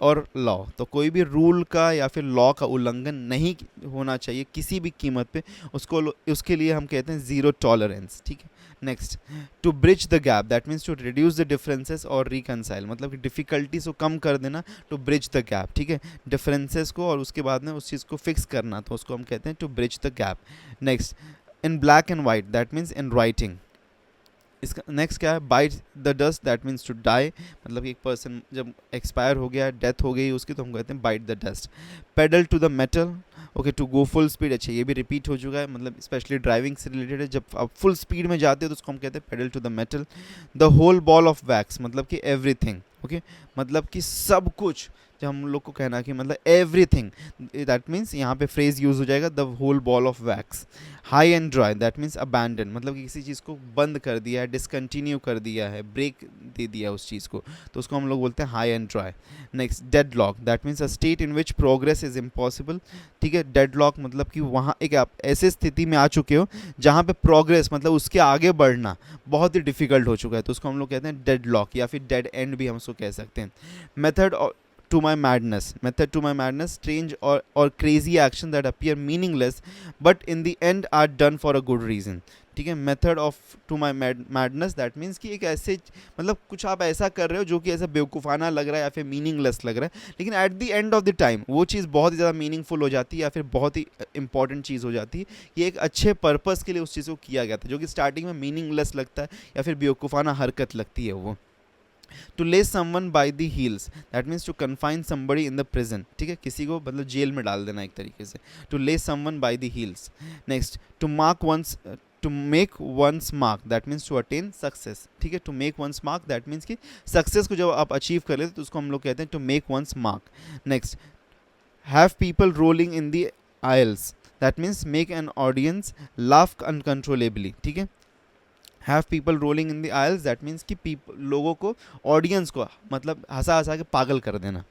Speaker 1: और लॉ, तो कोई भी रूल का या फिर लॉ का उल्लंघन नहीं होना चाहिए किसी भी कीमत पे, उसके लिए हम कहते हैं ज़ीरो टॉलरेंस, ठीक है। Next, to bridge the gap, that means to reduce the differences और रिकनसाइल, मतलब कि डिफ़िकल्टीज को कम कर देना, टू ब्रिज द गैप, ठीक है, डिफरेंसेस को और उसके बाद में उस चीज़ को फिक्स करना, तो उसको हम कहते हैं to bridge the gap. Next, in black and white, that means in writing. इसका नेक्स्ट क्या है, bite the dust, that means to die, मतलब एक पर्सन जब एक्सपायर हो गया, डेथ हो गई उसकी, तो हम कहते हैं bite the dust. Pedal to the metal, okay, to go full speed, अच्छा ये भी रिपीट हो चुका है, मतलब स्पेशली ड्राइविंग से रिलेटेड है, जब आप फुल स्पीड में जाते हो तो उसको हम कहते हैं pedal to the metal. The whole ball of wax, मतलब कि एवरीथिंग, ओके, मतलब कि सब कुछ, जब हम लोग को कहना कि मतलब एवरीथिंग, दैट मीन्स यहाँ पे फ्रेज यूज हो जाएगा the whole ball of wax. High and dry, that means abandon, मतलब कि किसी चीज़ को बंद कर दिया है, डिसकंटिन्यू कर दिया है, ब्रेक दे दिया उस चीज़ को, तो उसको हम लोग बोलते हैं high and dry. Next, dead lock, that means a state in which progress is impossible, ठीक है। डेड लॉक मतलब कि वहाँ एक आप ऐसे स्थिति में आ चुके हो जहाँ पे प्रोग्रेस मतलब उसके आगे बढ़ना बहुत ही डिफिकल्ट हो चुका है, तो उसको हम लोग कहते हैं डेड लॉक, या फिर डेड एंड भी हम उसको कह सकते हैं। Method to my madness, method to my madness, strange or crazy action that appear meaningless but in the end are done for a good reason, ठीक है। Method of to my madness, that means कि एक ऐसे मतलब कुछ आप ऐसा कर रहे हो जो कि ऐसा बेवकूफ़ाना लग रहा है या फिर मीनिंगलेस लग रहा है, लेकिन eight the end of the time वो चीज़ बहुत ही ज़्यादा मीनिंगफुल हो जाती है या फिर बहुत ही इंपॉर्टेंट चीज़ हो जाती है। ये एक अच्छे पर्पज़ के लिए उस चीज़ को किया गया था, जो कि स्टार्टिंग में मीनिंगलेस लगता है या फिर बेवकूफ़ाना हरकत लगती है वो। To lay someone by the heels, that means to confine somebody in the prison, ठीक है, किसी को मतलब जेल में डाल देना एक तरीके से, to lay someone by the heels. Next, to mark one's, to make one's mark, that means to attain success, ठीक है। To make one's mark, that means कि सक्सेस को जब आप अचीव कर लेते तो उसको हम लोग कहते हैं to make one's mark. Next, have people rolling in the aisles, that means make an audience laugh uncontrollably, ठीक है। Have people rolling in the aisles, that means कि लोगों को, ऑडियंस को मतलब हंसा हंसा के पागल कर देना,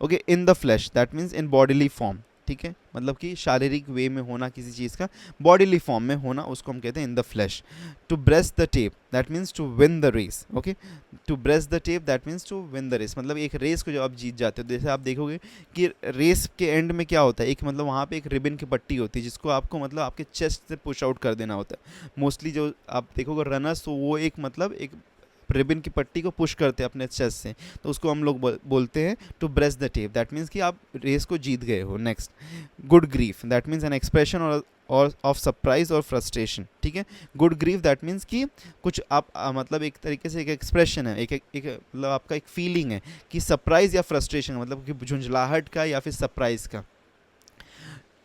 Speaker 1: okay. In the flash, that means in bodily form, ठीक है, मतलब कि शारीरिक वे में होना किसी चीज़ का, बॉडीली फॉर्म में होना, उसको हम कहते हैं in the flesh. To breast the tape, that means to win the race, okay. To breast the tape, that means to win the race, मतलब एक रेस को जब आप जीत जाते हो, जैसे आप देखोगे कि रेस के एंड में क्या होता है, एक मतलब वहाँ पे एक रिबन की पट्टी होती है जिसको आपको मतलब आपके चेस्ट से पुश आउट कर देना होता है। मोस्टली जो आप देखोगे रनर्स, तो वो एक मतलब एक रिबन की पट्टी को पुश करते हैं अपने चेस्ट से, तो उसको हम लोग बोलते हैं to breast the tape, that means कि आप रेस को जीत गए हो। Next, good grief, that means an expression और ऑफ सरप्राइज और फ्रस्ट्रेशन, ठीक है। गुड ग्रीफ, दैट मीन्स कि कुछ आप मतलब एक तरीके से एक एक्सप्रेशन है, एक मतलब आपका एक फीलिंग है कि सरप्राइज या फ्रस्ट्रेशन, मतलब कि झुंझलाहट का या फिर सरप्राइज का।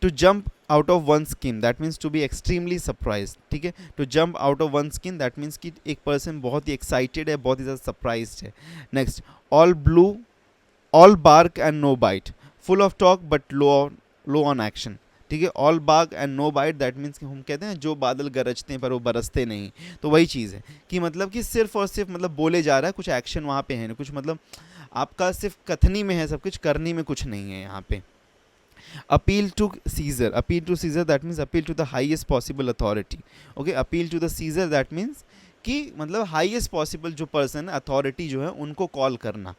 Speaker 1: To jump out of one skin, that means to be extremely surprise, ठीक है। To jump out of one skin, that means कि एक पर्सन बहुत ही एक्साइटेड है, बहुत ही ज़्यादा सरप्राइज है। Next, all blue, all bark and no bite, full of talk but low on action, ठीक है। All bark and no bite, that means कि हम कहते हैं जो बादल गरजते हैं पर वो बरसते नहीं, तो वही चीज़ है कि मतलब कि सिर्फ और सिर्फ मतलब बोले जा रहा है, कुछ एक्शन वहाँ पे है नहीं, कुछ मतलब आपका सिर्फ कथनी में है सब कुछ, करनी में कुछ नहीं है यहाँ पे। appeal to Caesar, that means appeal to the highest possible authority, okay। appeal to the Caesar, that means कि मतलब हाईएस्ट पॉसिबल जो पर्सन अथॉरिटी जो है उनको कॉल करना।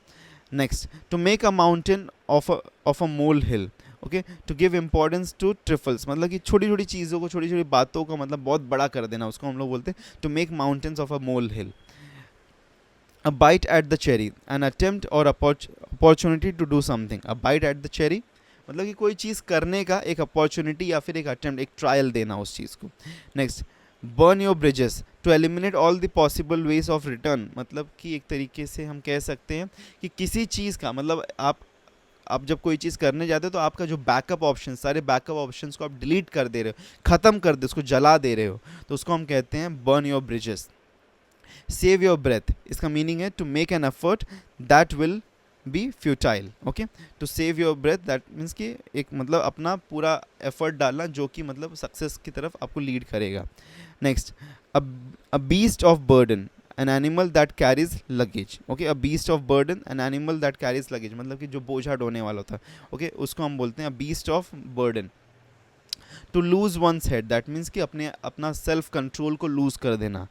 Speaker 1: Next, to make a mountain of a molehill, okay. To give importance to trifles, मतलब कि छोटी छोटी चीज़ों को, छोटी छोटी बातों को मतलब बहुत बड़ा कर देना, उसको हम लोग बोलते हैं to make mountains of a molehill. A bite at the cherry, an attempt और opportunity to do something. A bite at the cherry मतलब कि कोई चीज़ करने का एक अपॉर्चुनिटी या फिर एक अटेम्प्ट, एक ट्रायल देना उस चीज़ को। Next, burn your bridges to eliminate all the possible ways of return, मतलब कि एक तरीके से हम कह सकते हैं कि किसी चीज़ का मतलब आप जब कोई चीज़ करने जाते हो तो आपका जो बैकअप ऑप्शन, सारे बैकअप ऑप्शंस को आप डिलीट कर दे रहे हो, ख़त्म कर दे, उसको जला दे रहे हो, तो उसको हम कहते हैं burn your bridges. Save your breath, इसका मीनिंग है to make an effort that will be futile, okay. To save your breath, that means कि एक मतलब अपना पूरा एफर्ट डालना जो कि मतलब सक्सेस की तरफ आपको लीड करेगा। Next, a beast of burden, an animal that carries luggage, okay. A beast of burden, an animal that carries luggage, मतलब कि जो बोझा ढोने वाला होता है, ओके, उसको हम बोलते हैं a beast of burden. To lose one's head, that means कि अपना सेल्फ कंट्रोल को लूज कर देना।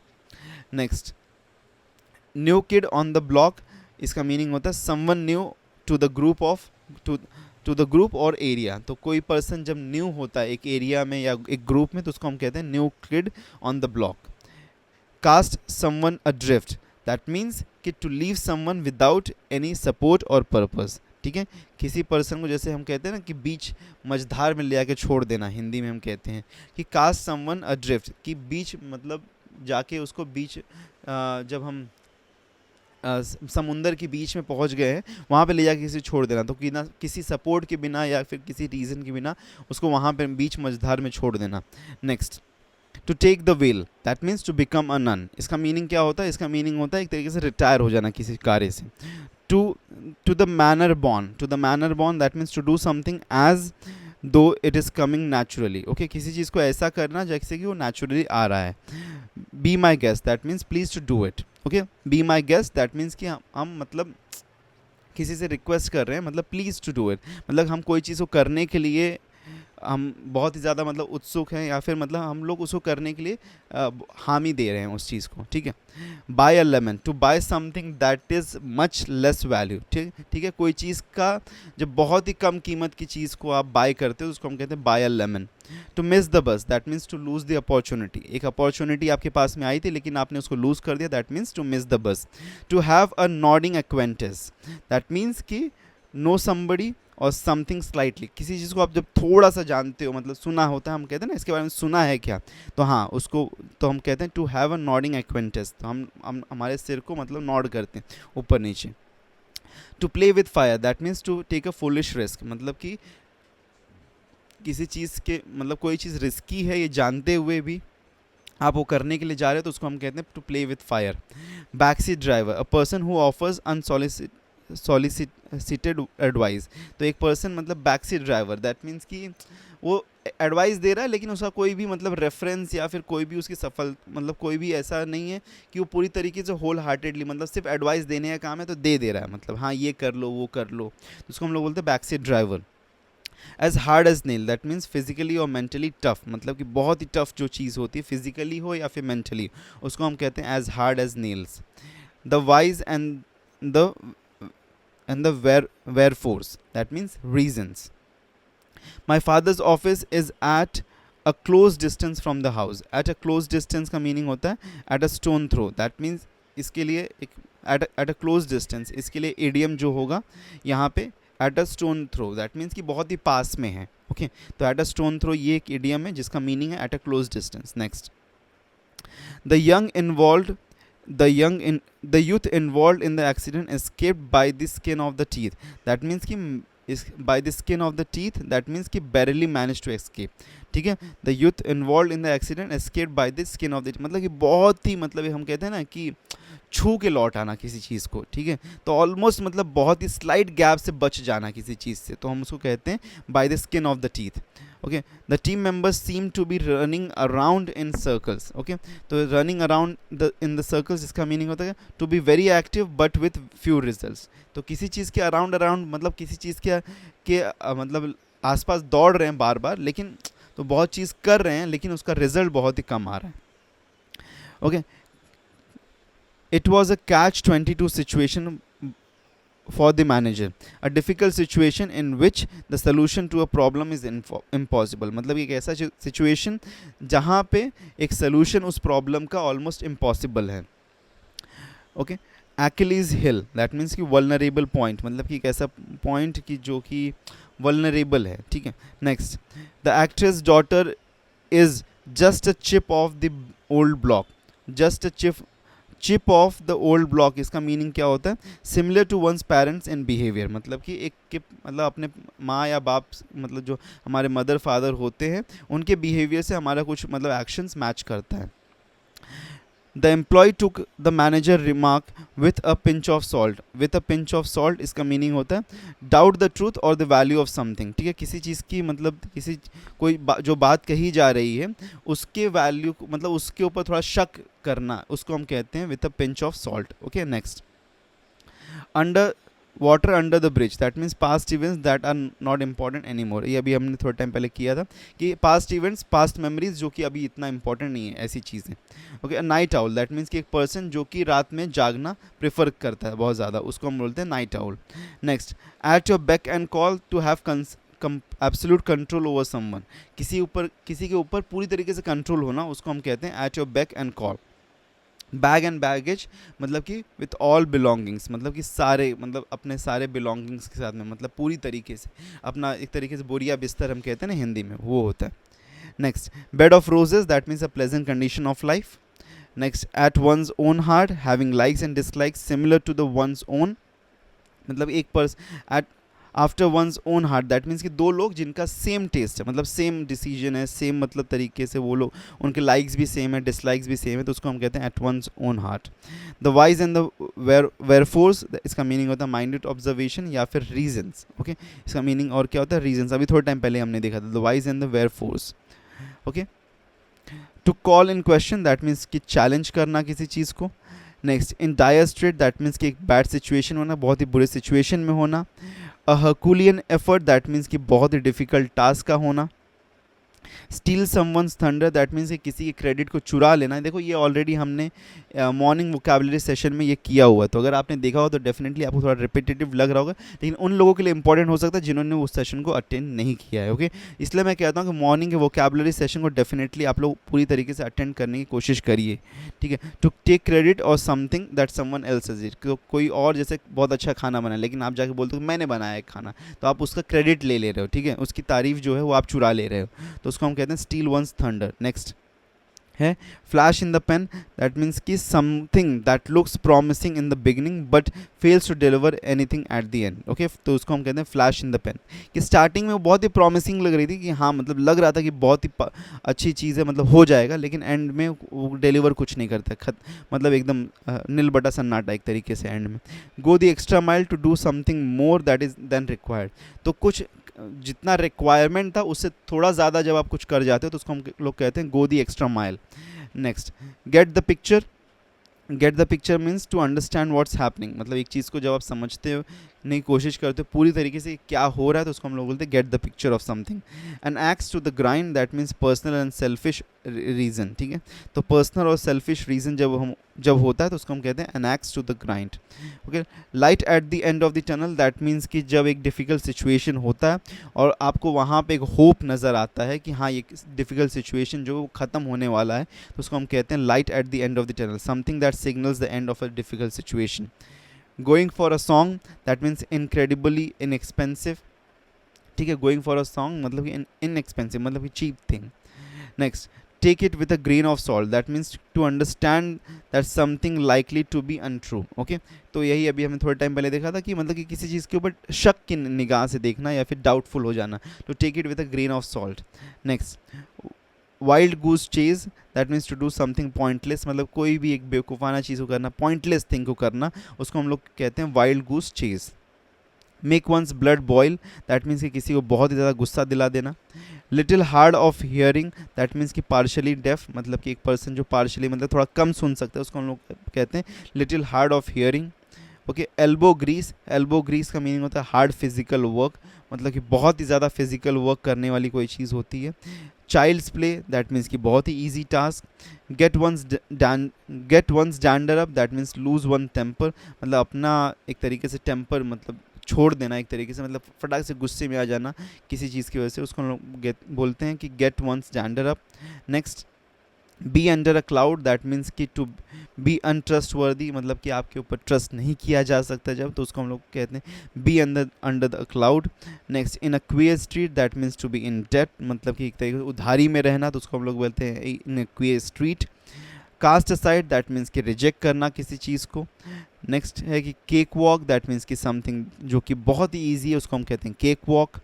Speaker 1: Next, new kid on the block, इसका मीनिंग होता है someone new to the group of to the group और एरिया। तो कोई पर्सन जब न्यू होता है एक एरिया में या एक ग्रुप में तो उसको हम कहते हैं new kid on the block. Cast someone adrift, that means कि to leave someone without any support और पर्पस। ठीक है, किसी पर्सन को जैसे हम कहते हैं ना कि बीच मझधार में ले आके छोड़ देना, हिंदी में हम कहते हैं कि कास्ट समवन अड्रिफ्ट, कि बीच मतलब जाके उसको बीच जब हम समुंदर के बीच में पहुंच गए हैं वहाँ पे ले जाके किसी छोड़ देना, तो बिना किसी सपोर्ट के बिना या फिर किसी रीज़न के बिना उसको वहाँ पे बीच मझधार में छोड़ देना। Next, to take the veil, that means to become a nun. इसका मीनिंग क्या होता है? इसका मीनिंग होता है एक तरीके से रिटायर हो जाना किसी कार्य से। To the manner born, to the manner born that means to do something as though it is coming naturally. Okay, किसी चीज़ को ऐसा करना जैसे कि वो नेचुरली आ रहा है। Be my guest, that means please to do it. Okay, be my guest that means कि हम मतलब किसी से रिक्वेस्ट कर रहे हैं, मतलब प्लीज़ टू डू इट, मतलब हम कोई चीज़ को करने के लिए हम बहुत ही ज़्यादा मतलब उत्सुक हैं या फिर मतलब हम लोग उसको करने के लिए हामी दे रहे हैं उस चीज़ को। ठीक है, buy a lemon, to buy something that is much less value. ठीक है, कोई चीज़ का जब बहुत ही कम कीमत की चीज़ को आप बाय करते हो उसको हम कहते हैं buy a lemon. To miss the bus, that means to lose the opportunity, एक अपॉर्चुनिटी आपके पास में आई थी लेकिन आपने उसको लूज़ कर दिया, that means to miss the bus. To have a nodding acquaintance, that means कि नो समबडी और समथिंग स्लाइटली, किसी चीज़ को आप जब थोड़ा सा जानते हो, मतलब सुना होता है, हम कहते हैं ना इसके बारे में सुना है क्या, तो हाँ उसको तो हम कहते हैं to have a nodding acquaintance, तो हम हमारे सिर को मतलब नॉड करते हैं ऊपर नीचे। To play with fire, that means to take a foolish risk, मतलब कि किसी चीज़ के मतलब कोई चीज़ रिस्की है ये जानते हुए भी आप वो करने के लिए जा रहे हो तो उसको हम कहते हैं to play with fire. Back seat driver, a person who offers solicited advice, तो एक पर्सन मतलब back seat driver that means कि वो एडवाइस दे रहा है लेकिन उसका कोई भी मतलब रेफरेंस या फिर कोई भी उसकी सफल मतलब कोई भी ऐसा नहीं है कि वो पूरी तरीके से होल हार्टेडली मतलब सिर्फ एडवाइस देने का काम है तो दे रहा है, मतलब हाँ ये कर लो वो कर लो, तो उसको हम लोग बोलते हैं back seat driver. As hard as nail, that means physically और मेंटली टफ, मतलब कि बहुत ही टफ जो चीज़ होती है फिजिकली हो या फिर मेंटली, उसको हम कहते हैं as hard as nails. The whys the and the wherefores, that means reasons. My father's office is at a close distance from the house, at a close distance का meaning होता है at a stone throw, that means इसके लिए एक at a close distance, इसके लिए idiom जो होगा यहाँ पे at a stone throw, that means कि बहुत ही पास में है। ओके, तो at a stone throw ये एक idiom है जिसका meaning है at a close distance। next, the youth involved in the accident escaped by the skin of the teeth, that means कि by the skin of the teeth, that means कि barely managed to escape। ठीक है, the youth involved in the accident escaped by the skin of the teeth, मतलब कि बहुत ही मतलब हम कहते हैं ना कि छू के लौट आना किसी चीज़ को। ठीक है, तो ऑलमोस्ट मतलब बहुत ही स्लाइट गैप से बच जाना किसी चीज़ से, तो हम उसको कहते हैं by the skin of the teeth. Okay, the team members seem to be running around in circles. Okay, तो running around in the circles इसका मीनिंग होता है to be very active but with few results, तो किसी चीज़ के around मतलब किसी चीज़ के मतलब आसपास दौड़ रहे हैं बार बार लेकिन तो बहुत चीज़ कर रहे हैं लेकिन उसका रिजल्ट बहुत ही कम आ रहा है। Okay, it was a catch-22 situation for the manager, a difficult situation in which the solution to a problem is impossible, मतलब एक ऐसा situation जहाँ पे एक solution उस problem का almost impossible है। Okay, Achilles hill, that means कि vulnerable point, मतलब कि एक ऐसा point कि जो कि vulnerable है। ठीक है, next, the actress daughter is just a chip of the old block, just a chip of the old block, इसका मीनिंग क्या होता है? Similar to one's parents in behaviour, मतलब कि एक के मतलब अपने माँ या बाप मतलब जो हमारे मदर फादर होते हैं उनके बिहेवियर से हमारा कुछ मतलब एक्शंस मैच करता है। The employee took the manager remark with a pinch of salt, with a pinch of salt इसका मीनिंग होता है डाउट द ट्रूथ और द वैल्यू ऑफ समथिंग। ठीक है, किसी चीज़ की मतलब किसी कोई जो बात कही जा रही है उसके वैल्यू मतलब उसके ऊपर थोड़ा शक करना, उसको हम कहते हैं with a pinch of salt. Okay, next, under water under the bridge, that means past events that are not important any more. ये अभी हमने थोड़ा टाइम पहले किया था कि पास्ट इवेंट्स, पास्ट मेमोरीज जो कि अभी इतना इंपॉर्टेंट नहीं है, ऐसी चीज़ें। Okay, night owl, that means कि एक पर्सन जो कि रात में जागना प्रेफर करता है बहुत ज़्यादा, उसको हम बोलते हैं night owl. Next, at your beck and call to have absolute control over someone, किसी के ऊपर पूरी तरीके से कंट्रोल होना, उसको हम कहते हैं eight your beck and call. Bag and baggage, मतलब कि विथ ऑल बिलोंगिंग्स, मतलब कि सारे, मतलब अपने सारे बिलोंगिंग्स के साथ में, मतलब पूरी तरीके से अपना, एक तरीके से बोरिया बिस्तर हम कहते हैं ना हिंदी में, वो होता है। Next, bed of roses, that means a pleasant condition of life. Next, at one's own heart, having likes and dislikes similar to the one's own, मतलब एक person at after one's own heart, that means कि दो लोग जिनका same taste है, मतलब same decision है, same मतलब तरीके से वो लोग, उनके लाइक्स भी सेम है, डिसलाइक्स भी सेम है, तो उसको हम कहते हैं at one's own heart. The whys and the wherefores, इसका मीनिंग होता है माइंडेड ऑब्जर्वेशन या फिर रीजन्स। ओके, इसका मीनिंग और क्या होता है, रीजन्स, अभी थोड़े टाइम पहले हमने देखा था, the whys and the wherefores. Okay, to call in question, that means कि चैलेंज करना किसी चीज़ को। Next, in dire straits, that means कि एक बैड सिचुएशन होना, बहुत ही बुरे सिचुएशन में होना। अ हर्कुलियन एफर्ट, दैट मीन्स कि बहुत ही डिफिकल्ट टास्क का होना। Steel someone's thunder, that means कि किसी के क्रेडिट को चुरा लेना। देखो ये ऑलरेडी हमने मॉर्निंग वोकैबुलरी सेशन में ये किया हुआ है, तो अगर आपने देखा हो तो डेफिनेटली आपको थोड़ा रिपीटेटिव लग रहा होगा, लेकिन उन लोगों के लिए इंपॉर्टेंट हो सकता है जिन्होंने उस सेशन को अटेंड नहीं किया है। ओके, इसलिए मैं कहता हूँ कि मॉर्निंग के वोकैबुलरी सेशन को डेफिनेटली आप लोग पूरी तरीके से अटेंड करने की कोशिश करिए, ठीक है। टू टेक क्रेडिट और something that someone else has it, कोई और जैसे बहुत अच्छा खाना बना, लेकिन आप जाके बोलते हो मैंने बनाया है खाना, तो आप उसका क्रेडिट ले रहे हो, ठीक है, उसकी तारीफ जो है वो आप चुरा ले रहे हो, तो उसको हम कहते हैं स्टील वंस थंडर। नेक्स्ट है flash in the pan, that means कि something that looks promising in the beginning but fails to deliver anything at the end. Okay, तो उसको हम कहते हैं फ्लैश इन द पेन, कि स्टार्टिंग में वो बहुत ही प्रॉमिसिंग लग रही थी, कि हाँ मतलब लग रहा था कि बहुत ही अच्छी चीज़ है, मतलब हो जाएगा, लेकिन एंड में वो डिलीवर कुछ नहीं करता, मतलब एकदम नील बटा सन्नाटा एक तरीके से एंड में। Go the extra mile to do something more that is than required, तो कुछ जितना रिक्वायरमेंट था उससे थोड़ा ज़्यादा जब आप कुछ कर जाते हो तो उसको हम लोग कहते हैं go the extra mile. Next, get the picture, get the picture means to understand what's happening, मतलब एक चीज़ को जब आप समझते हो नहीं कोशिश करते हो पूरी तरीके से क्या हो रहा है, तो उसको हम लोग बोलते हैं get the picture of something. And axe to the grind, that means personal and selfish reason, ठीक है, तो पर्सनल और सेल्फिश रीज़न जब होता है तो उसको हम कहते हैं an axe to the grind. Okay, light at the end of the tunnel, that means कि जब एक डिफ़िकल्ट सिचुएशन होता है और आपको वहाँ पे एक होप नज़र आता है कि हाँ ये डिफ़िकल्ट सिचुएशन जो ख़त्म होने वाला है, तो उसको हम कहते हैं light at the end of the tunnel, something that signals the end of a difficult situation. Going for a song, that means incredibly inexpensive, ठीक है, गोइंग फॉर अ सॉन्ग मतलब कि इनएक्सपेंसिव, मतलब कि cheap thing. Next, take it with a grain of salt, that means to understand that something likely to be untrue. Okay, तो यही अभी हमने थोड़े टाइम पहले देखा था कि मतलब कि किसी चीज़ के ऊपर शक की निगाह से देखना या फिर डाउटफुल हो जाना, तो take it with a grain of salt. Next, wild goose chase, that means to do something pointless, मतलब कोई भी एक बेवकूफ़ाना चीज़ को करना, पॉइंटलेस थिंग को करना, उसको हम लोग कहते हैं wild goose chase. Make one's blood boil, that means कि किसी को बहुत ही ज़्यादा गुस्सा दिला देना। Little hard of hearing, that means कि पार्शली डेफ, मतलब कि एक पर्सन जो पार्शली मतलब थोड़ा कम सुन सकता है, उसको हम लोग कहते हैं little hard of hearing. Okay, elbow grease, elbow grease का मीनिंग होता है हार्ड फिजिकल वर्क, मतलब कि बहुत ही ज़्यादा फिजिकल वर्क करने वाली कोई चीज़ होती है। चाइल्ड्स प्ले, दैट मीन्स कि बहुत ही easy task. Get one's dander up, that means lose one temper, मतलब अपना एक तरीके से टेम्पर मतलब छोड़ देना एक तरीके से, मतलब फटाक से गुस्से में आ जाना किसी चीज़ की वजह से, उसको हम लोग बोलते हैं कि get one's dander up. Next, be under a cloud, that means कि टू बी अनट्रस्टवर्दी, मतलब कि आपके ऊपर ट्रस्ट नहीं किया जा सकता जब, तो उसको हम लोग कहते हैं be under the cloud. Next, in a queer street, that means to be in debt, मतलब कि एक तरीके से उधारी में रहना, तो उसको हम लोग बोलते हैं in a queer street. Cast aside, that means कि रिजेक्ट करना किसी चीज़ को। नेक्स्ट है कि केक वॉक, दैट मीन्स कि समथिंग जो कि बहुत ही ईजी है उसको हम कहते हैं cake walk.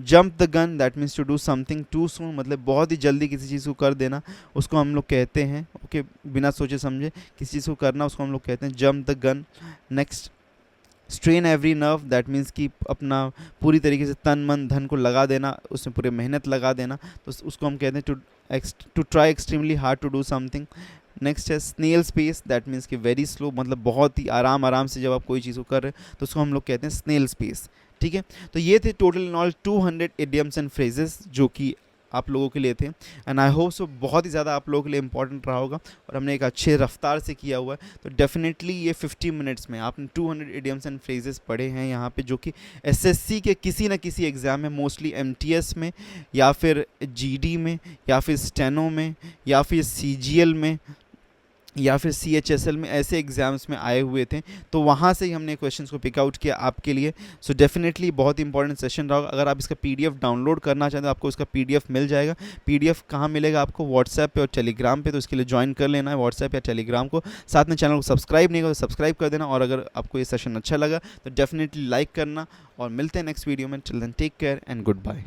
Speaker 1: Jump the gun, that means to do something too soon, मतलब बहुत ही जल्दी किसी चीज़ को कर देना, उसको हम लोग कहते हैं ओके बिना सोचे समझे किसी चीज़ को करना, उसको हम लोग कहते हैं jump the gun. Next, strain every nerve, that means कि अपना पूरी तरीके से तन मन धन को लगा देना, उसमें पूरी मेहनत लगा देना, तो उसको हम कहते हैं to try extremely hard to do something. Next है स्नेल स्पेस, दैट मीन्स कि वेरी स्लो, मतलब बहुत ही आराम से जब आप कोई चीज़ को कर रहे हैं तो उसको हम लोग कहते हैं स्नेल स्पेस। ठीक है, तो ये थे total in all 200 idioms and phrases जो कि आप लोगों के लिए थे, एंड आई होप सो बहुत ही ज़्यादा आप लोगों के लिए इंपॉर्टेंट रहा होगा और हमने एक अच्छे रफ्तार से किया हुआ है। तो डेफिनेटली ये 50 मिनट्स में आपने 200 इडियम्स एंड फ्रेजेस पढ़े हैं यहाँ पे, जो कि एसएससी के किसी न किसी एग्ज़ाम में, मोस्टली एमटीएस में या फिर जीडी में या फिर स्टेनो में या फिर सीजीएल में या फिर सीएचएसएल में, ऐसे एग्ज़ाम्स में आए हुए थे। तो वहाँ से ही हमने क्वेश्चंस को पिक आउट किया आपके लिए। सो डेफिनेटली बहुत इंपॉर्टेंट सेशन रहा। अगर आप इसका पीडीएफ डाउनलोड करना चाहते हैं तो आपको इसका पीडीएफ मिल जाएगा। पीडीएफ कहाँ मिलेगा आपको? व्हाट्सएप पे और टेलीग्राम पे, तो इसके लिए ज्वाइन कर लेना है व्हाट्सएप या टेलीग्राम को। साथ में चैनल को सब्सक्राइब नहीं करो तो सब्सक्राइब कर देना, और अगर आपको ये सेशन अच्छा लगा तो डेफिनेटली लाइक करना, और मिलते हैं नेक्स्ट वीडियो में। Till then take care and good bye.